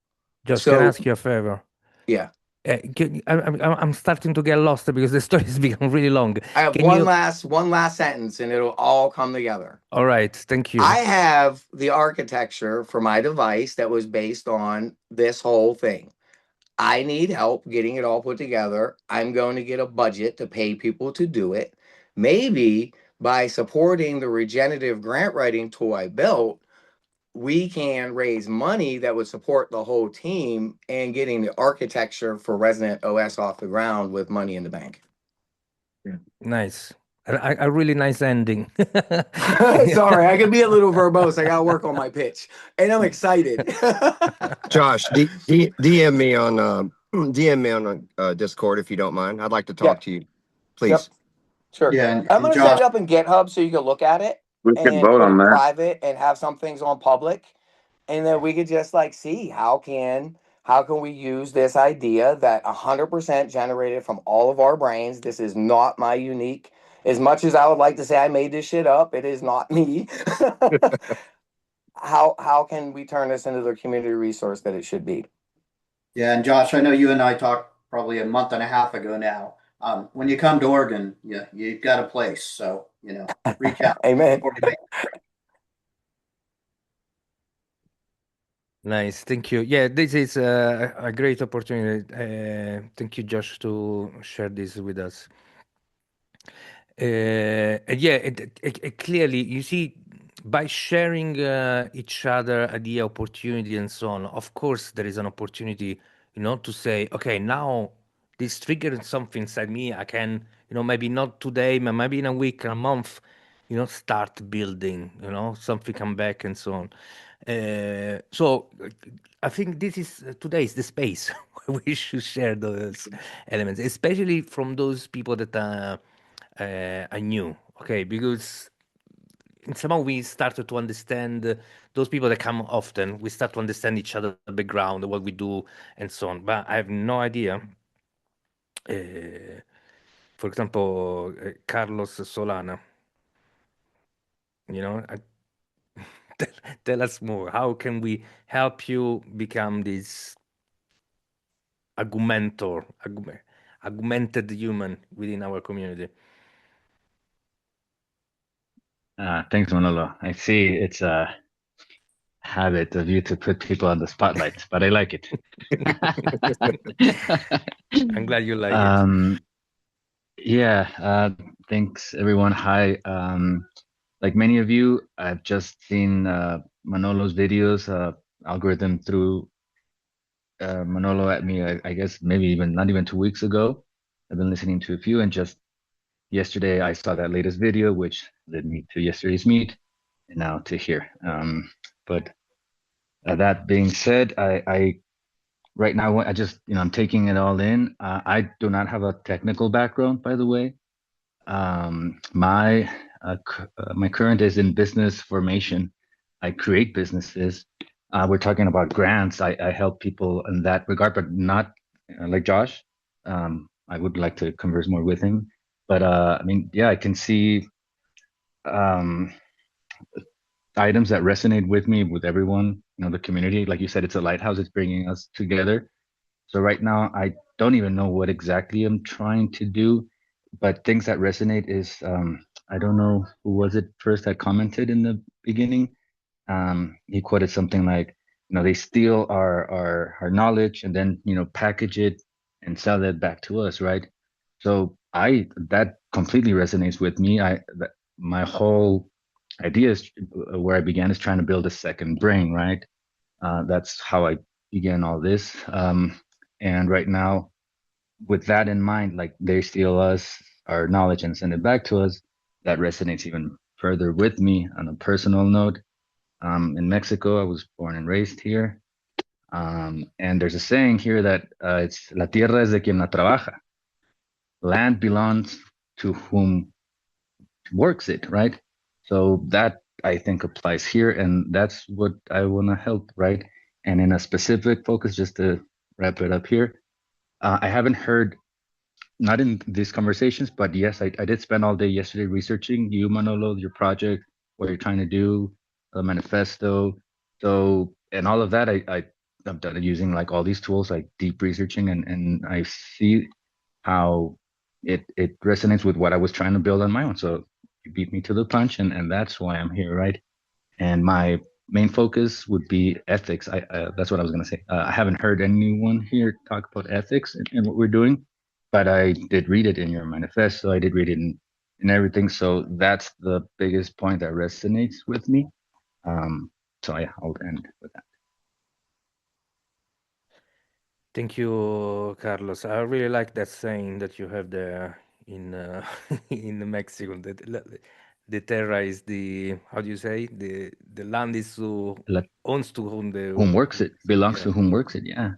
Josh, can I So ask you a favor? yeah, I'm starting to get lost because the story has become really long. I have Can one you? last sentence, and it'll all come together. All right, thank you. I have the architecture for my device that was based on this whole thing. I need help getting it all put together. I'm going to get a budget to pay people to do it. Maybe by supporting the regenerative grant writing tool I built, we can raise money that would support the whole team and getting the architecture for Resonant OS off the ground with money in the bank. Nice. A really nice ending. Sorry, I can be a little verbose. I got to work on my pitch, and I'm excited. Josh, DM me on Discord if you don't mind. I'd like to talk to you, please. Yep. Sure. Yeah, I'm going to set it up in GitHub so you can look at it We and could vote put on it that. private and have some things on public, and then we could just like see how can we use this idea that 100% generated from all of our brains. This is not my unique. As much as I would like to say I made this shit up, it is not me. How can we turn this into the community resource that it should be? Yeah, and Josh, I know you and I talked probably a month and a half ago now. When you come to Oregon, you've got a place, so reach out. Amen. Nice, thank you. Yeah, this is a great opportunity. Thank you, Josh, to share this with us. And yeah, clearly, you see, by sharing each other idea, opportunity, and so on, of course, there is an opportunity, to say, okay, now this triggered something inside me. I can, maybe not today, but maybe in a week, a month, start building, something come back and so on. So I think this is today is the space where we should share those elements, especially from those people that are new. Okay, because somehow we started to understand those people that come often. We start to understand each other, the background, what we do, and so on. But I have no idea. For example, Carlos Solana. Tell us more. How can we help you become this augmented human within our community? Thanks, Manolo. I see it's a habit of you to put people on the spotlight, but I like it. I'm glad you like it. Yeah, thanks everyone. Hi. Like many of you, I've just seen Manolo's videos, algorithm through Manolo at me, I guess maybe even not even 2 weeks ago. I've been listening to a few, and just yesterday I saw that latest video, which led me to yesterday's meet, and now to here. But that being said, I right now I just I'm taking it all in. I do not have a technical background, by the way. My current is in business formation. I create businesses. We're talking about grants. I help people in that regard, but not like Josh. I would like to converse more with him. But I mean, yeah, I can see items that resonate with me, with everyone, the community. Like you said, it's a lighthouse. It's bringing us together. So right now, I don't even know what exactly I'm trying to do, but things that resonate is, I don't know who was it first that commented in the beginning. He quoted something like, they steal our knowledge and then, package it and sell it back to us, right? So that completely resonates with me. My whole idea is where I began is trying to build a second brain, right? That's how I began all this. And right now, with that in mind, like they steal our knowledge and send it back to us, that resonates even further with me on a personal note. In Mexico, I was born and raised here. And there's a saying here that it's la tierra es de quien la trabaja. Land belongs to whom works it, right? So that I think applies here, and that's what I want to help, right? And in a specific focus, just to wrap it up here, I haven't heard, not in these conversations, but yes, I did spend all day yesterday researching you, Manolo, your project, what you're trying to do, the manifesto, So, and all of that, I've done using like all these tools, like deep researching, and I see how it resonates with what I was trying to build on my own. So you beat me to the punch, and that's why I'm here, right? And my main focus would be ethics. That's what I was gonna say. I haven't heard anyone here talk about ethics and what we're doing, but I did read it in your manifesto. I did read it in everything. So that's the biggest point that resonates with me. So yeah, I'll end with that. Thank you, Carlos. I really like that saying that you have there in in Mexico. That the terra is the, how do you say, the land is who Like owns to whom whom works it belongs yeah. to whom works it. Yeah.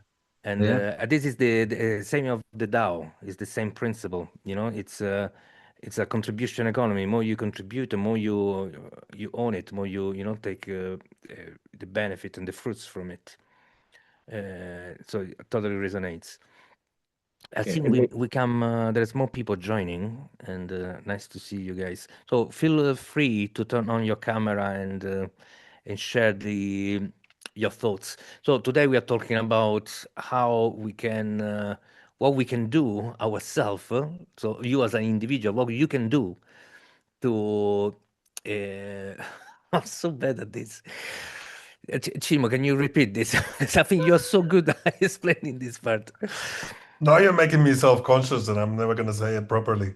And Yeah. this is the same of the DAO. It's the same principle. You know, it's a contribution economy. More you contribute, the more you own it. More you take the benefit and the fruits from it. So it totally resonates. I Yeah, think and we come. There's more people joining, and nice to see you guys. So feel free to turn on your camera and share your thoughts. So today we are talking about how we can, what we can do ourselves. So you as an individual, what you can do to. I'm so bad at this. Chimo, can you repeat this? Because I think you're so good at explaining this part. Now you're making me self-conscious and I'm never going to say it properly.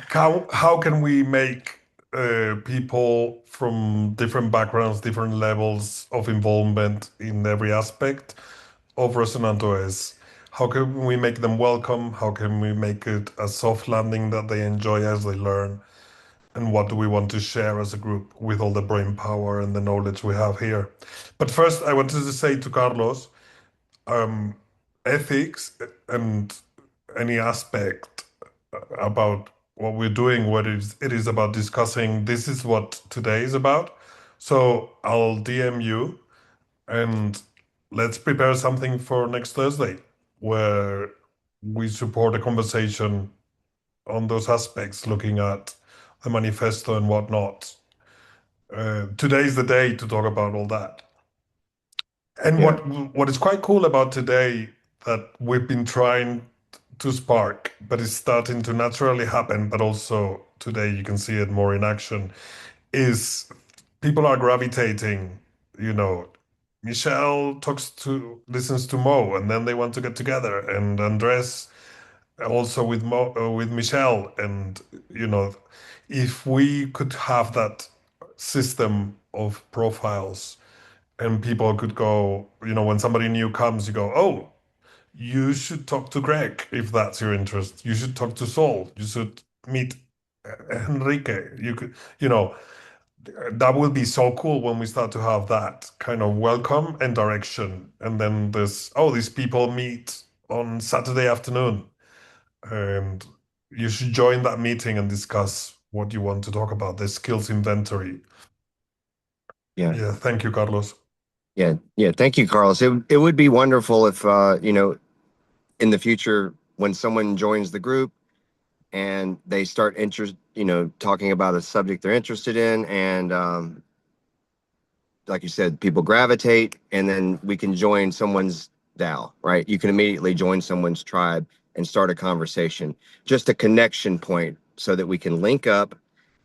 How can we make people from different backgrounds, different levels of involvement in every aspect of Resonant OS? How can we make them welcome? How can we make it a soft landing that they enjoy as they learn? And what do we want to share as a group with all the brain power and the knowledge we have here? But first, I wanted to say to Carlos, um, ethics and any aspect about what we're doing, what it is about discussing, this is what today is about. So I'll DM you and let's prepare something for next Thursday where we support a conversation on those aspects, looking at the manifesto and whatnot. Today's the day to talk about all that. And yeah, what is quite cool about today that we've been trying to spark, but it's starting to naturally happen, but also today you can see it more in action, is people are gravitating, you know, Michelle listens to Mo, and then they want to get together, and Andres also with with Michelle, and you know, if we could have that system of profiles and people could go, you know, when somebody new comes, you go, oh, you should talk to Greg if that's your interest. You should talk to Saul. You should meet Henrike. You could, you know, that will be so cool when we start to have that kind of welcome and direction. And then there's, oh, these people meet on Saturday afternoon, and you should join that meeting and discuss what you want to talk about, the skills inventory. yeah, Yeah, thank you, Carlos. yeah. Thank you, Carlos. It would be wonderful if in the future when someone joins the group and they start talking about a subject they're interested in, and like you said, people gravitate, and then we can join someone's DAO, right? You can immediately join someone's tribe and start a conversation, just a connection point so that we can link up.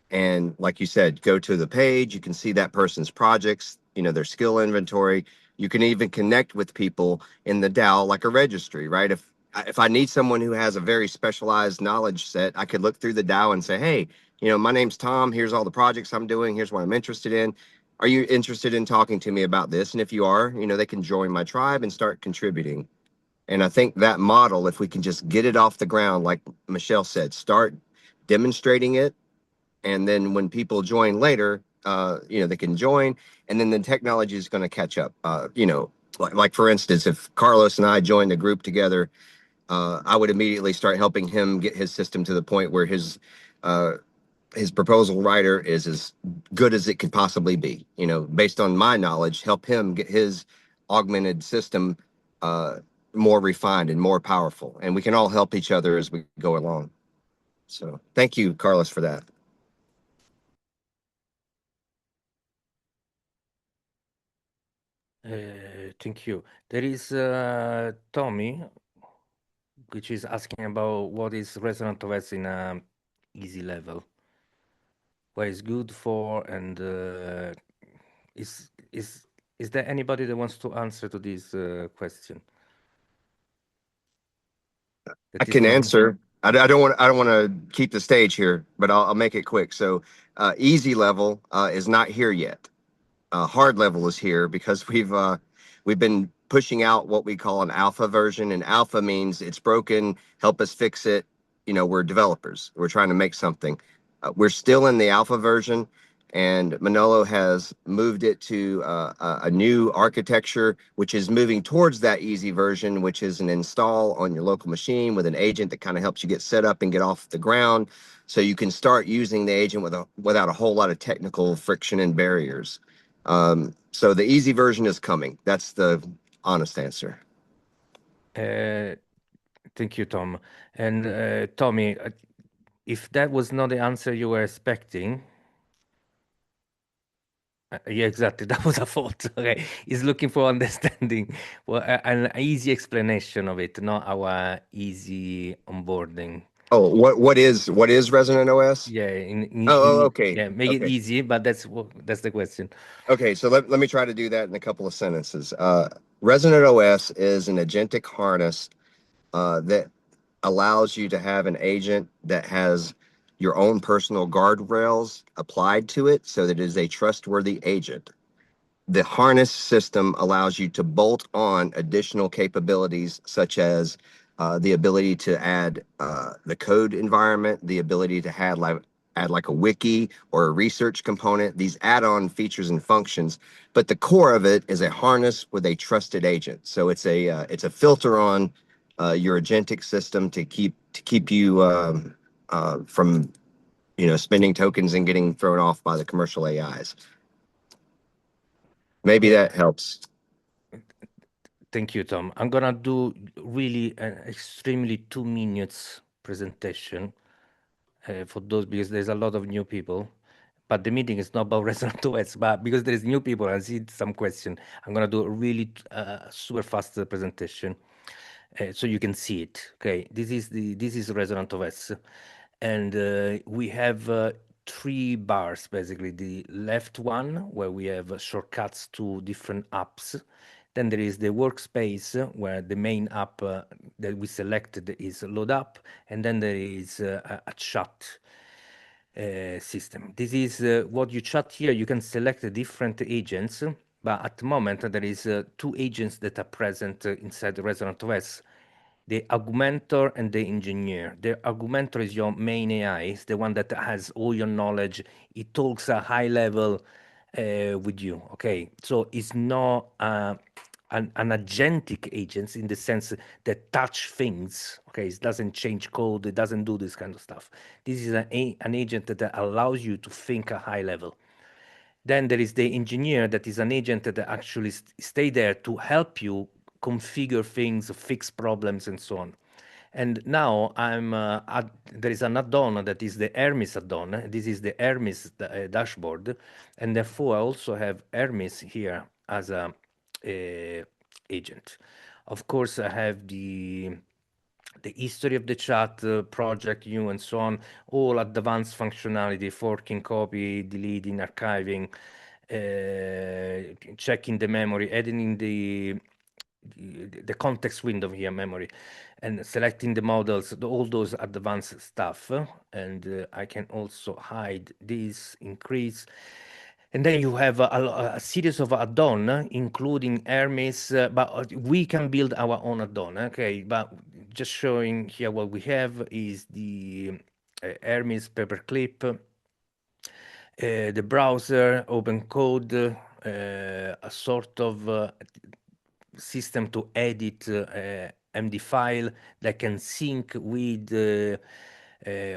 And like you said, go to the page, you can see that person's projects, their skill inventory. You can even connect with people in the DAO like a registry, right? If I need someone who has a very specialized knowledge set, I could look through the DAO and say, hey, my name's Tom. Here's all the projects I'm doing. Here's what I'm interested in. Are you interested in talking to me about this? And if you are, they can join my tribe and start contributing. And I think that model, if we can just get it off the ground, like Michelle said, start demonstrating it, and then when people join later, they can join, and then the technology is going to catch up. Like for instance, if Carlos and I joined the group together, I would immediately start helping him get his system to the point where his proposal writer is as good as it could possibly be. Based on my knowledge, help him get his augmented system more refined and more powerful, and we can all help each other as we go along. So thank you, Carlos, for that. Thank you. There is Tommy, which is asking about what is Resonant OS in a easy level. What is good for, and is is there anybody that wants to answer to this question? I can answer. I don't want to keep the stage here, but I'll make it quick. So, easy level is not here yet. Hard level is here because we've been pushing out what we call an alpha version, and alpha means it's broken. Help us fix it. You know, we're developers. We're trying to make something. We're still in the alpha version, and Manolo has moved it to a new architecture, which is moving towards that easy version, which is an install on your local machine with an agent that kind of helps you get set up and get off the ground, so you can start using the agent without a whole lot of technical friction and barriers. So the easy version is coming. That's the honest answer. Thank you, Tom. And Tommy, if that was not the answer you were expecting, yeah, exactly. That was a fault. Okay, he's looking for understanding. Well, an easy explanation of it, not our easy onboarding. Oh, what is Resonant OS? Yeah. Okay. Yeah, make it easy, but that's the question. Okay, so let me try to do that in a couple of sentences. Resonant OS is an agentic harness that allows you to have an agent that has your own personal guardrails applied to it, so that it is a trustworthy agent. The harness system allows you to bolt on additional capabilities, such as the ability to add the code environment, the ability to add like a wiki or a research component, these add-on features and functions. But the core of it is a harness with a trusted agent. So it's a filter on your agentic system to keep you from spending tokens and getting thrown off by the commercial AIs. Maybe that helps. Thank you, Tom. I'm gonna do really an extremely 2 minutes presentation for those, because there's a lot of new people. But the meeting is not about Resonant OS, but because there's new people, I see some question. I'm gonna do a really super fast presentation, so you can see it. Okay, this is Resonant OS, and we have 3 bars basically. The left one where we have shortcuts to different apps. Then there is the workspace where the main app that we selected is load up, and then there is a chat system. This is what you chat here. You can select different agents, but at the moment there is 2 agents that are present inside the Resonant OS. The augmentor and the engineer. The augmentor is your main AI. It's the one that has all your knowledge. It talks a high level with you. Okay, so it's not an agentic agent in the sense that touch things. Okay, it doesn't change code. It doesn't do this kind of stuff. This is an agent that allows you to think a high level. Then there is the engineer, that is an agent that actually stay there to help you configure things, fix problems, and so on. And now there is an add-on that is the Hermes add-on. This is the Hermes dashboard, and therefore I also have Hermes here as a agent. Of course, I have the history of the chat, project new, and so on, all advanced functionality, forking, copy, deleting, archiving, checking the memory, adding in the context window here, memory, and selecting the models, all those advanced stuff. And I can also hide this, increase. And then you have a series of add-on, including Hermes, but we can build our own add-on, okay? But just showing here what we have is the Hermes paperclip, the browser, open code, a sort of system to edit MD file that can sync with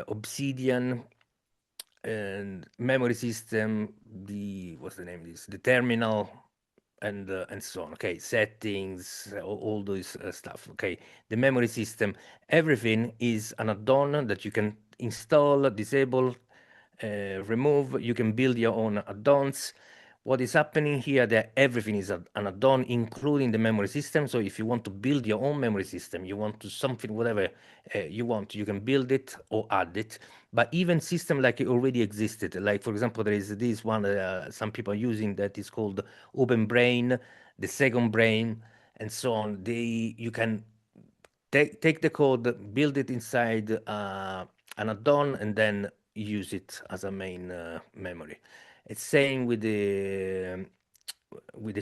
Obsidian, and memory system, what's the name of this? The terminal, and so on. Okay, settings, all those stuff. Okay, the memory system, everything is an add-on that you can install, disable, remove. You can build your own add-ons. What is happening here that everything is an add-on, including the memory system. So if you want to build your own memory system, you want to something, whatever you want, you can build it or add it. But even system like it already existed, like for example, there is this one some people are using that is called Open Brain, the second brain, and so on. You can take the code, build it inside an add-on, and then use it as a main memory. It's same with the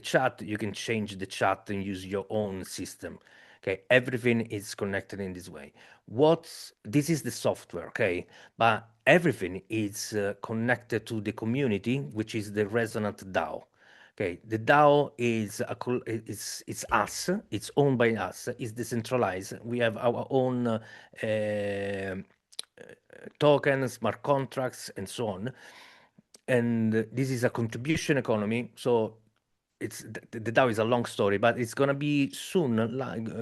chat. You can change the chat and use your own system. Okay, everything is connected in this way. This is the software, okay, but everything is connected to the community, which is the Resonant DAO. Okay, the DAO is it's us. It's owned by us. It's decentralized. We have our own tokens, smart contracts, and so on. And this is a contribution economy. So the DAO is a long story, but it's gonna be soon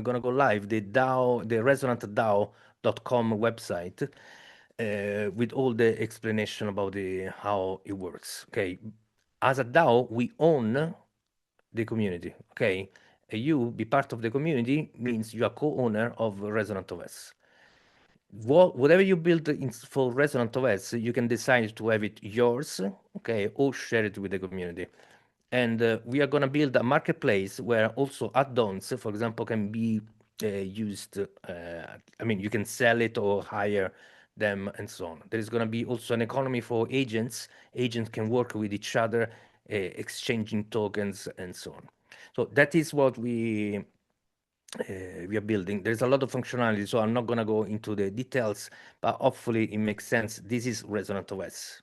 gonna go live. The DAO, the resonantdao.com website, with all the explanation about how it works. Okay, as a DAO, we own the community. Okay, you be part of the community means you are co-owner of Resonant OS. Whatever you build for Resonant OS, you can decide to have it yours, okay, or share it with the community. And we are going to build a marketplace where also add-ons, for example, can be used. I mean, you can sell it or hire them and so on. There is going to be also an economy for agents. Agents can work with each other, exchanging tokens and so on. So that is what we are building. There's a lot of functionality, so I'm not going to go into the details, but hopefully it makes sense. This is Resonant OS.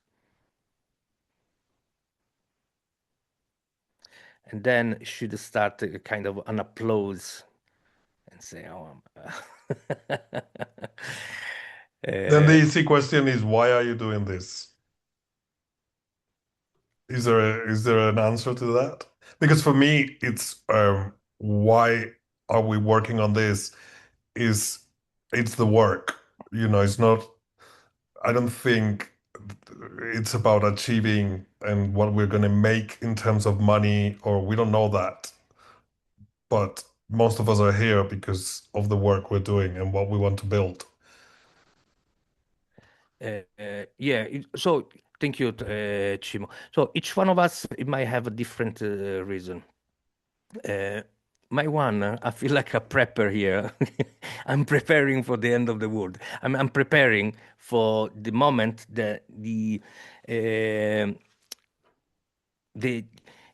And then should start a kind of an applause and say, oh, Then the easy question is, why are you doing this? Is there an answer to that? Because for me, it's why are we working on this? It's the work. It's not. I don't think it's about achieving and what we're going to make in terms of money, or we don't know that. But most of us are here because of the work we're doing and what we want to build. Yeah, so thank you, Chimo. So each one of us, it might have a different reason. My one, I feel like a prepper here. I'm preparing for the end of the world. I'm preparing for the moment that the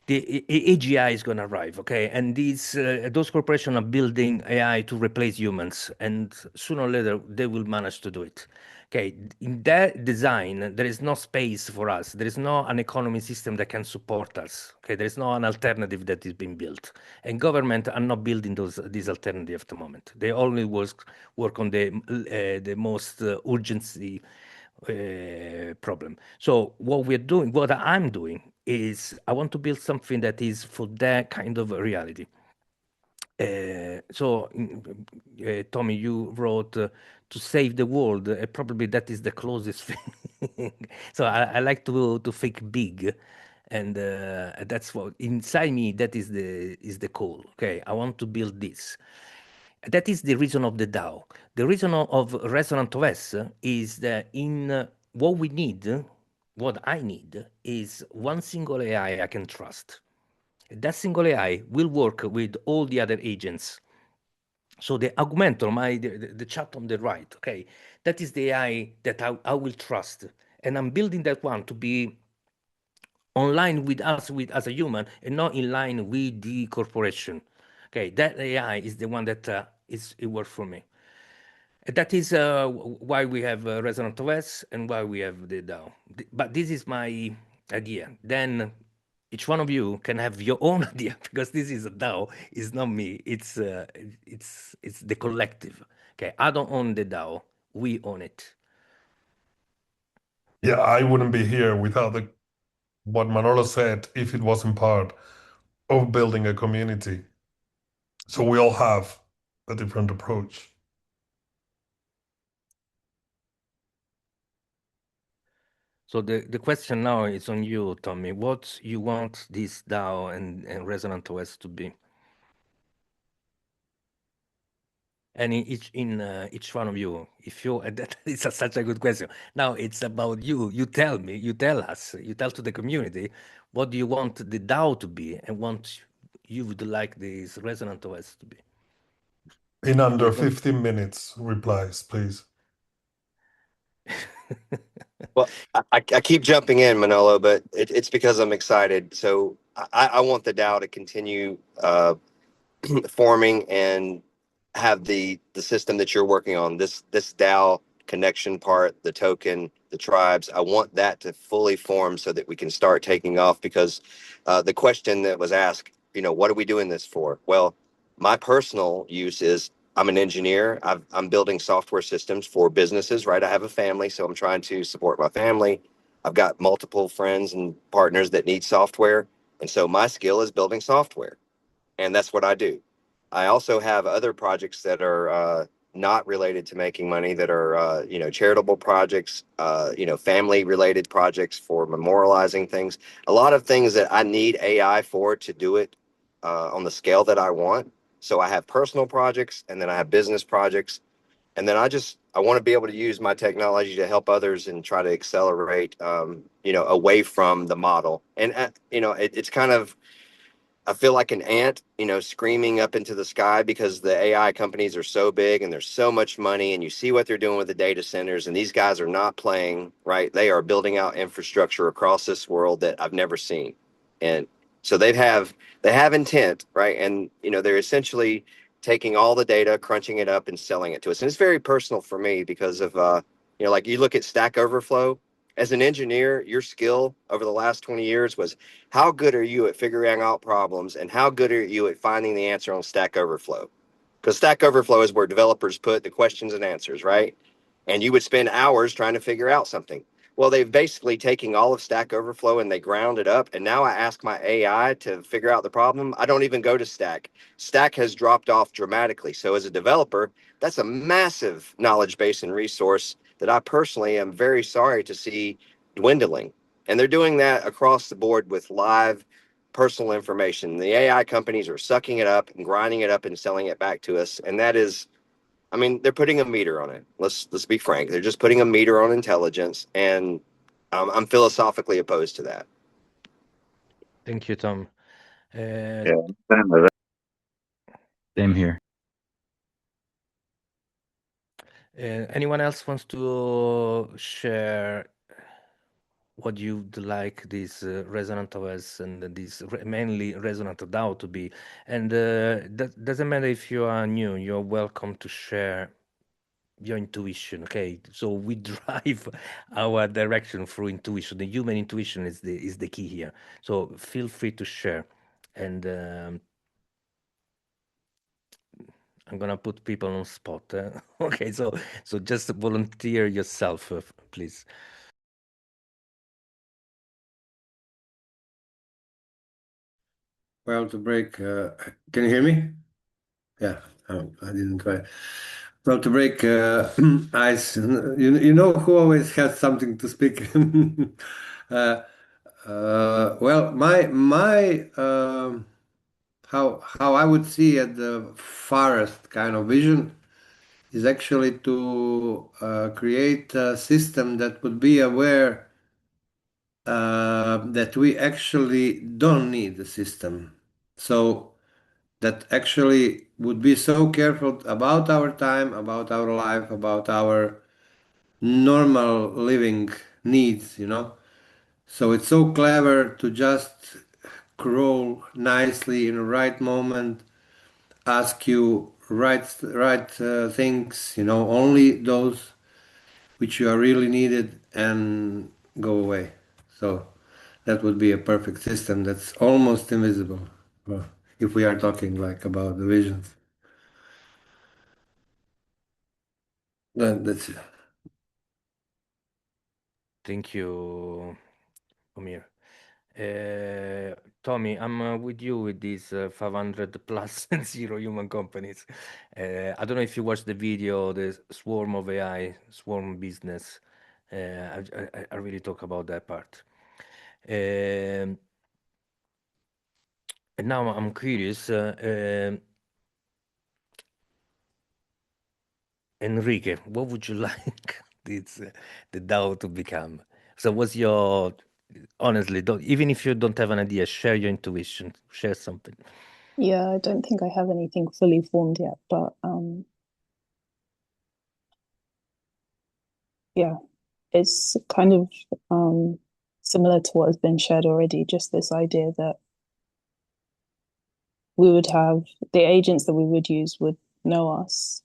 AGI is going to arrive, okay? And those corporations are building AI to replace humans, and sooner or later they will manage to do it. Okay, in that design, there is no space for us. There is no an economy system that can support us. Okay, there is no an alternative that is being built, and government are not building these alternatives at the moment. They only work on the most urgency problem. So what I'm doing is I want to build something that is for that kind of reality. Tommy, you wrote to save the world. Probably that is the closest thing. So I like to think big, and that's what inside me. That is the goal. Okay, I want to build this. That is the reason of the DAO. The reason of Resonant OS is that in what we need, what I need, is one single AI I can trust. That single AI will work with all the other agents. So the Augmentor, the chat on the right, okay, that is the AI that I will trust. And I'm building that one to be online with us as a human and not in line with the corporation. Okay, that AI is the one that it works for me. That is why we have Resonant OS and why we have the DAO. But this is my idea. Then each one of you can have your own idea because this is a DAO. It's not me. It's the collective. Okay, I don't own the DAO. We own it. Yeah, I wouldn't be here without what Manolo said if it wasn't part of building a community. So we all have a different approach. So the question now is on you, Tommy. What you want this DAO and Resonant OS to be? And each one of you, if you that is such a good question. Now it's about you. You tell me. You tell us. You tell to the community what do you want the DAO to be, and what you would like this Resonant OS to be. In under 15 minutes, replies, please. Well, I keep jumping in, Manolo, but it's because I'm excited. So I want the DAO to continue forming and have the system that you're working on, this DAO connection part, the token, the tribes. I want that to fully form so that we can start taking off, because the question that was asked, what are we doing this for? Well, my personal use is I'm an engineer. I'm building software systems for businesses, right? I have a family, so I'm trying to support my family. I've got multiple friends and partners that need software. And so my skill is building software, and that's what I do. I also have other projects that are not related to making money, that are charitable projects, family related projects for memorializing things. A lot of things that I need AI for to do it on the scale that I want. So I have personal projects, and then I have business projects, and then I want to be able to use my technology to help others and try to accelerate, away from the model. And it's kind of, I feel like an ant, screaming up into the sky, because the AI companies are so big and there's so much money, and you see what they're doing with the data centers, and these guys are not playing, right? They are building out infrastructure across this world that I've never seen. And so they have intent, right? And, they're essentially taking all the data, crunching it up and selling it to us. And it's very personal for me because of, like you look at Stack Overflow. As an engineer, your skill over the last 20 years was, how good are you at figuring out problems, and how good are you at finding the answer on Stack Overflow? Because Stack Overflow is where developers put the questions and answers, right? And you would spend hours trying to figure out something. Well, they've basically taken all of Stack Overflow and they ground it up. And now I ask my AI to figure out the problem. I don't even go to Stack. Stack has dropped off dramatically. So as a developer, that's a massive knowledge base and resource that I personally am very sorry to see dwindling. And they're doing that across the board with live personal information. The AI companies are sucking it up and grinding it up and selling it back to us. And that is, they're putting a meter on it. Let's be frank. They're just putting a meter on intelligence, and I'm philosophically opposed to that. Thank you, Tom. Yeah. Same here. Anyone else wants to share what you'd like this Resonant OS and this mainly Resonant DAO to be? And that doesn't matter if you are new, you're welcome to share your intuition. Okay, so we drive our direction through intuition. The human intuition is the key here. So feel free to share. And I'm gonna put people on spot. Okay, so just volunteer yourself, please. Well, to break, can you hear me? Yeah, I didn't try. Well, to break ice, you know who always has something to speak. Well, my how I would see at the farthest kind of vision is actually to create a system that would be aware that we actually don't need the system. So that actually would be so careful about our time, about our life, about our normal living needs. So it's so clever to just crawl nicely in the right moment, ask you right things, only those which you are really needed, and go away. So that would be a perfect system that's almost invisible. Well, if we are talking like about the visions. That's it. Thank you, Omir. Tommy, I'm with you with these 500 plus and zero human companies. I don't know if you watched the video, the Swarm of AI, Swarm Business. I really talk about that part. Um, and now I'm curious, Henrike, what would you like the DAO to become? So what's your, honestly, don't, even if you don't have an idea, share your intuition, share something. Yeah, I don't think I have anything fully formed yet, but yeah, it's kind of similar to what has been shared already, just this idea that we would have the agents that we would use would know us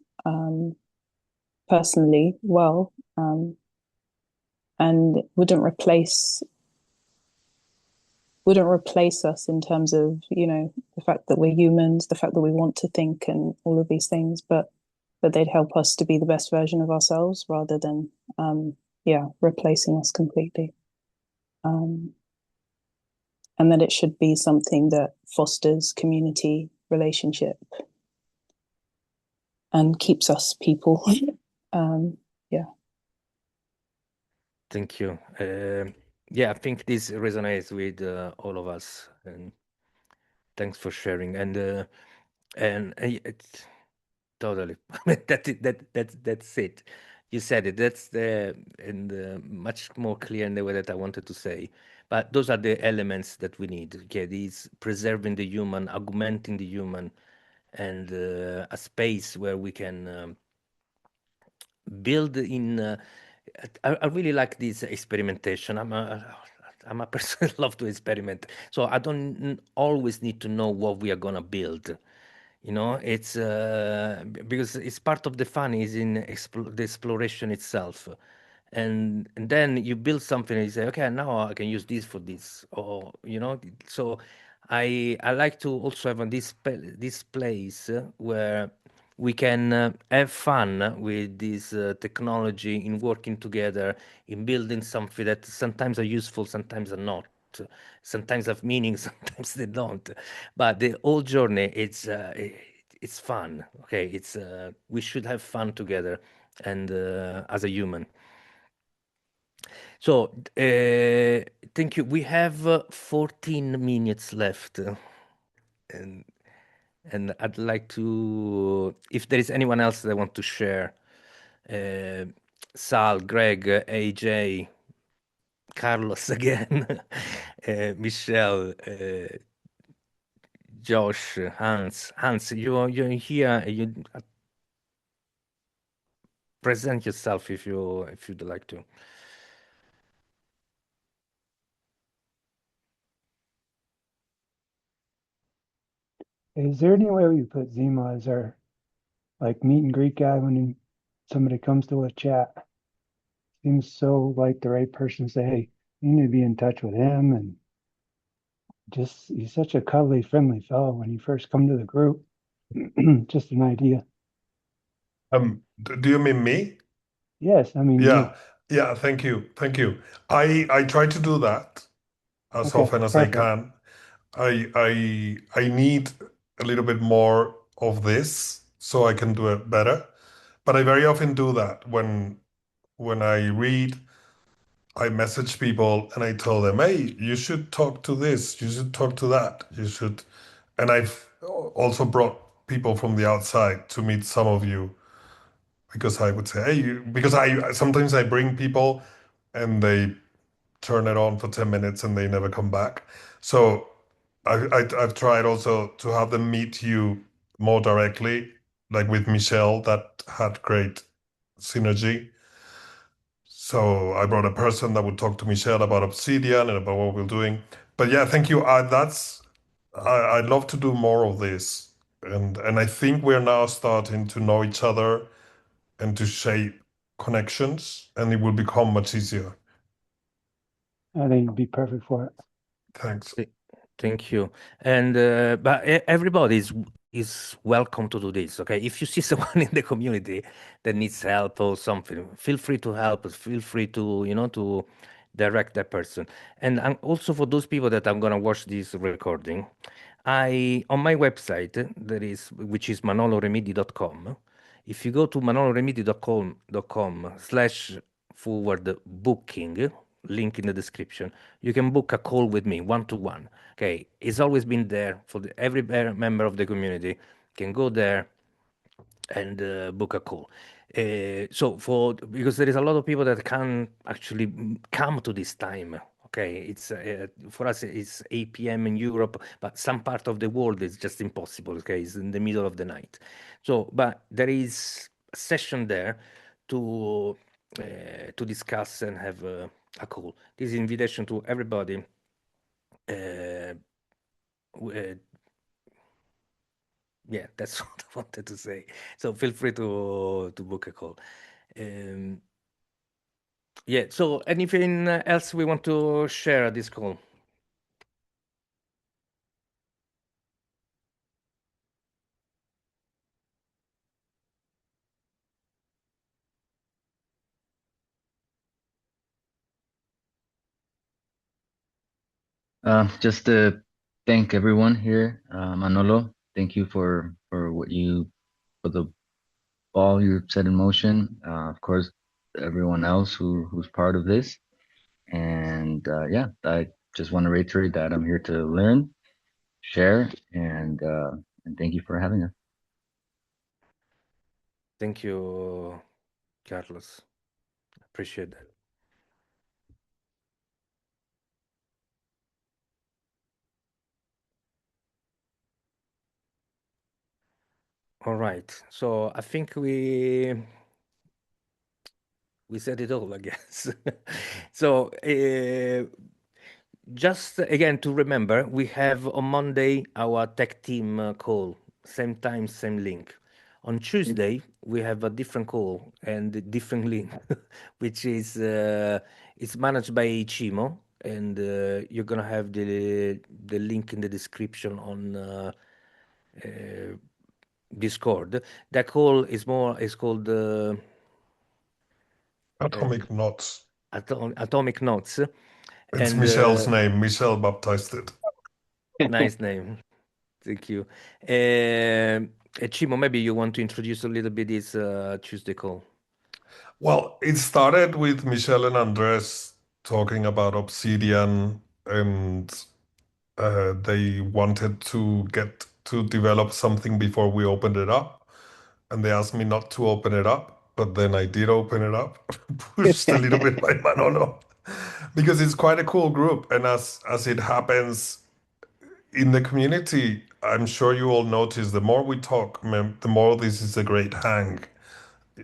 personally well, and wouldn't replace us in terms of, the fact that we're humans, the fact that we want to think and all of these things, but they'd help us to be the best version of ourselves rather than replacing us completely. And that it should be something that fosters community relationship and keeps us people. Yeah. Thank you. Yeah, I think this resonates with all of us, and thanks for sharing. And it's totally that's it. You said it. That's the and much more clear in the way that I wanted to say. But those are the elements that we need. Okay, these preserving the human, augmenting the human, and a space where we can build in. I really like this experimentation. I'm a person who love to experiment, so I don't always need to know what we are gonna build. It's because it's part of the fun is in the exploration itself, and then you build something and you say, okay, now I can use this for this, or so I like to also have this place where we can have fun with this technology in working together, in building something that sometimes are useful, sometimes are not, sometimes have meaning, sometimes they don't. But the whole journey, it's fun. Okay, it's we should have fun together, and as a human. So thank you. We have 14 minutes left, and I'd like to, if there is anyone else that want to share, uh, Sal, Greg, AJ, Carlos again, Michelle, Josh, Hans, you're here. You present yourself if you'd like to. Is there any way we put Zima as our like meet and greet guy when somebody comes to a chat? Seems so like the right person to say, hey, you need to be in touch with him. And just, he's such a cuddly, friendly fellow when you first come to the group. Just an idea. Do you mean me? Yes, I mean you. Yeah. Thank you. I try to do that as Okay, often as I perfect. can. I need a little bit more of this so I can do it better. But I very often do that when I read, I message people and I tell them, hey, you should talk to this, you should talk to that, you should. And I've also brought people from the outside to meet some of you because I would say, hey, because I sometimes I bring people and they turn it on for 10 minutes and they never come back. So I've tried also to have them meet you more directly, like with Michelle, that had great synergy. So I brought a person that would talk to Michelle about Obsidian and about what we're doing. But yeah, thank you. I'd love to do more of this, and I think we're now starting to know each other and to shape connections, and it will become much easier. I think it'd be perfect for it. Thanks. Thank you. And but everybody is welcome to do this. Okay, if you see someone in the community that needs help or something, feel free to help us. Feel free to to direct that person. And also for those people that I'm gonna watch this recording, I on my website there is which is manoloremedi.com. If you go to manoloremedi.com/, forward booking, link in the description. You can book a call with me, one-to-one. Okay, it's always been there for every member of the community can go there and book a call. So because there is a lot of people that can actually come to this time. Okay, it's for us it's 8 p.m. in Europe, but some part of the world is just impossible. Okay, it's in the middle of the night. So, but there is a session there to discuss and have a call. This is invitation to everybody. Uh, yeah, that's what I wanted to say. So feel free to book a call. Um, yeah. So anything else we want to share at this call? Just to thank everyone here, Manolo. Thank you for the ball you set in motion. Of course, everyone else who's part of this, and yeah, I just want to reiterate that I'm here to learn, share, and thank you for having us. Thank you, Carlos. Appreciate that. All right. So I think we said it all, I guess. So just again to remember, we have on Monday our tech team call, same time, same link. On Tuesday, we have a different call and a different link, which is it's managed by Chimo, and you're gonna have the link in the description on Discord. That call is called Atomic Knots. Atomic Notes, It's and Michelle's name. Michelle baptized it. nice name. Thank you. Chimo, maybe you want to introduce a little bit this Tuesday call. Well, it started with Michelle and Andres talking about Obsidian, and they wanted to get to develop something before we opened it up. And they asked me not to open it up, but then I did open it up, pushed a little bit by Manolo, because it's quite a cool group. And as it happens in the community, I'm sure you all notice the more we talk, the more this is a great hang.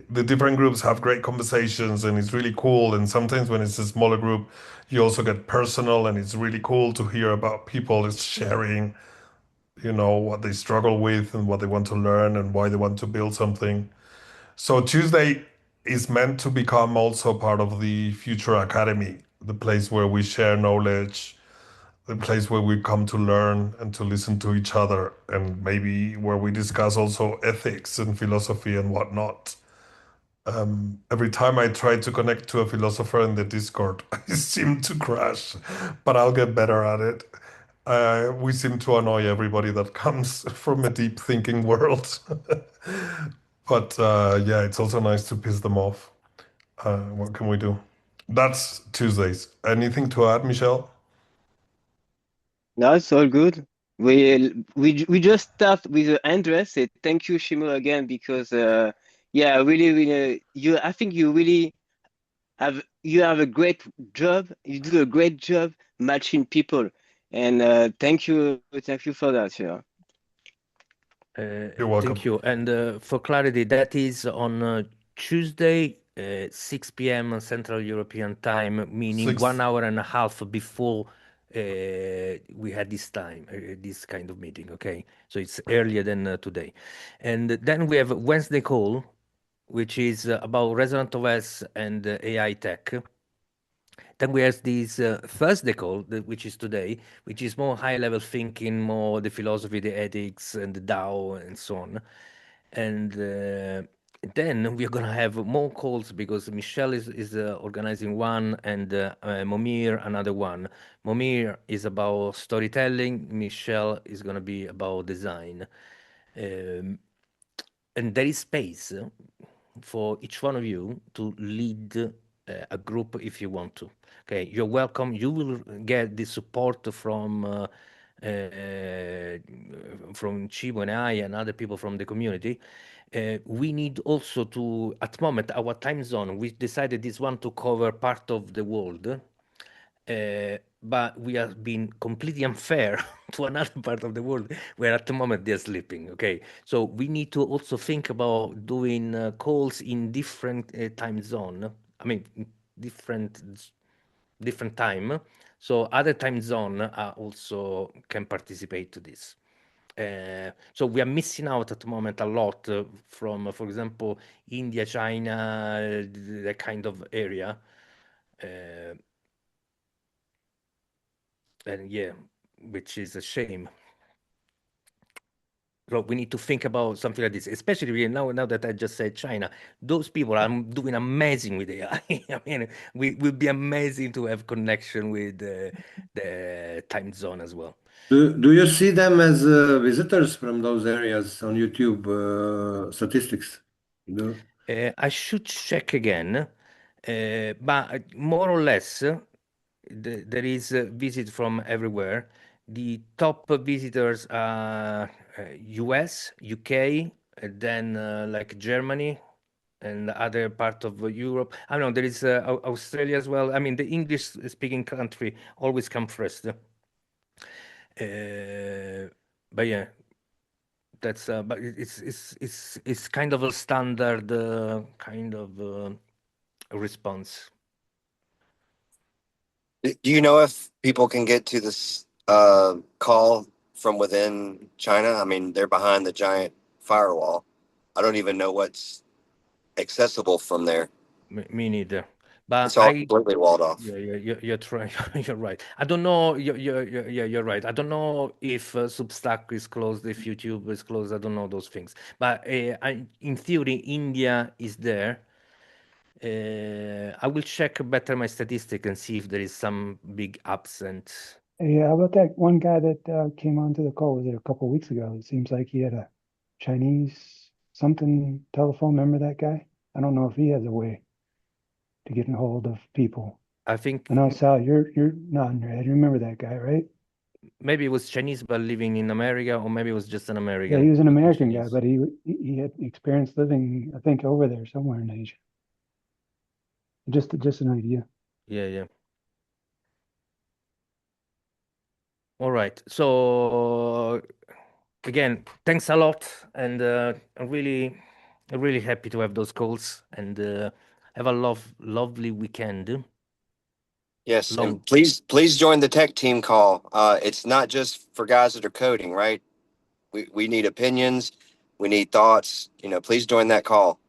The different groups have great conversations and it's really cool. And sometimes when it's a smaller group, you also get personal and it's really cool to hear about people sharing, what they struggle with and what they want to learn and why they want to build something. So Tuesday is meant to become also part of the Future Academy, the place where we share knowledge, the place where we come to learn and to listen to each other, and maybe where we discuss also ethics and philosophy and whatnot. Every time I try to connect to a philosopher in the Discord, I seem to crash, but I'll get better at it. We seem to annoy everybody that comes from a deep thinking world. But yeah, it's also nice to piss them off. What can we do? That's Tuesdays. Anything to add, Michelle? No, it's all good. We just start with Andres. Say thank you, Shimo, again, because yeah, really, you. I think you really have a great job. You do a great job matching people, and thank you for that. Yeah. You're welcome. Thank you. And for clarity, that is on Tuesday, 6 p.m. Central European Time, meaning 1 hour and a half before we had this this kind of meeting. Okay, so it's earlier than today. And then we have Wednesday call, which is about Resonant OS and AI tech. Then we have this Thursday call, which is today, which is more high-level thinking, more the philosophy, the ethics, and the DAO, and so on. And then we're gonna have more calls because Michelle is organizing one, and Momir another one. Momir is about storytelling. Michelle is gonna be about design. And there is space for each one of you to lead a group if you want to. Okay, you're welcome. You will get the support from Chibo and I and other people from the community. We need also to, at the moment, our time zone, we decided this one to cover part of the world, but we have been completely unfair to another part of the world where at the moment they're sleeping. Okay, so we need to also think about doing calls in different time zone. I mean, different time. So other time zone also can participate to this. So we are missing out at the moment a lot from, for example, India, China, that kind of area. And yeah, which is a shame. So we need to think about something like this, especially really now that I just said China. Those people are doing amazing with AI. I mean, we would be amazing to have connection with the time zone as well. Do you see them as visitors from those areas on YouTube statistics? No. I should check again, but more or less, there is a visit from everywhere. The top visitors are US, UK, then like Germany and other part of Europe. I don't know, there is Australia as well. I mean, the English-speaking country always come first. But yeah, that's but it's kind of a standard kind of response. Do you know if people can get to this call from within China? I mean, they're behind the giant firewall. I don't even know what's accessible from there. Me neither. But It's all completely walled off. yeah, you're right. You're right. I don't know. You're right. I don't know if Substack is closed, if YouTube is closed. I don't know those things. But in theory, India is there. I will check better my statistic and see if there is some big absent. Yeah, how about that one guy that came onto the call? Was it a couple of weeks ago? It seems like he had a Chinese something telephone. Remember that guy? I don't know if he has a way to get in hold of people. I think I know, Sal, you're nodding your head. You remember that guy, right? maybe it was Chinese but living in America, or maybe it was just an American. Yeah, he was an looking American guy, Chinese. but he had experience living, I think, over there somewhere in Asia. Just an idea. Yeah. All right. So again, thanks a lot, and I'm really happy to have those calls, and have a lovely weekend. Yes, Long. and please join the tech team call. It's not just for guys that are coding, right? We need opinions, we need thoughts. Please join that call.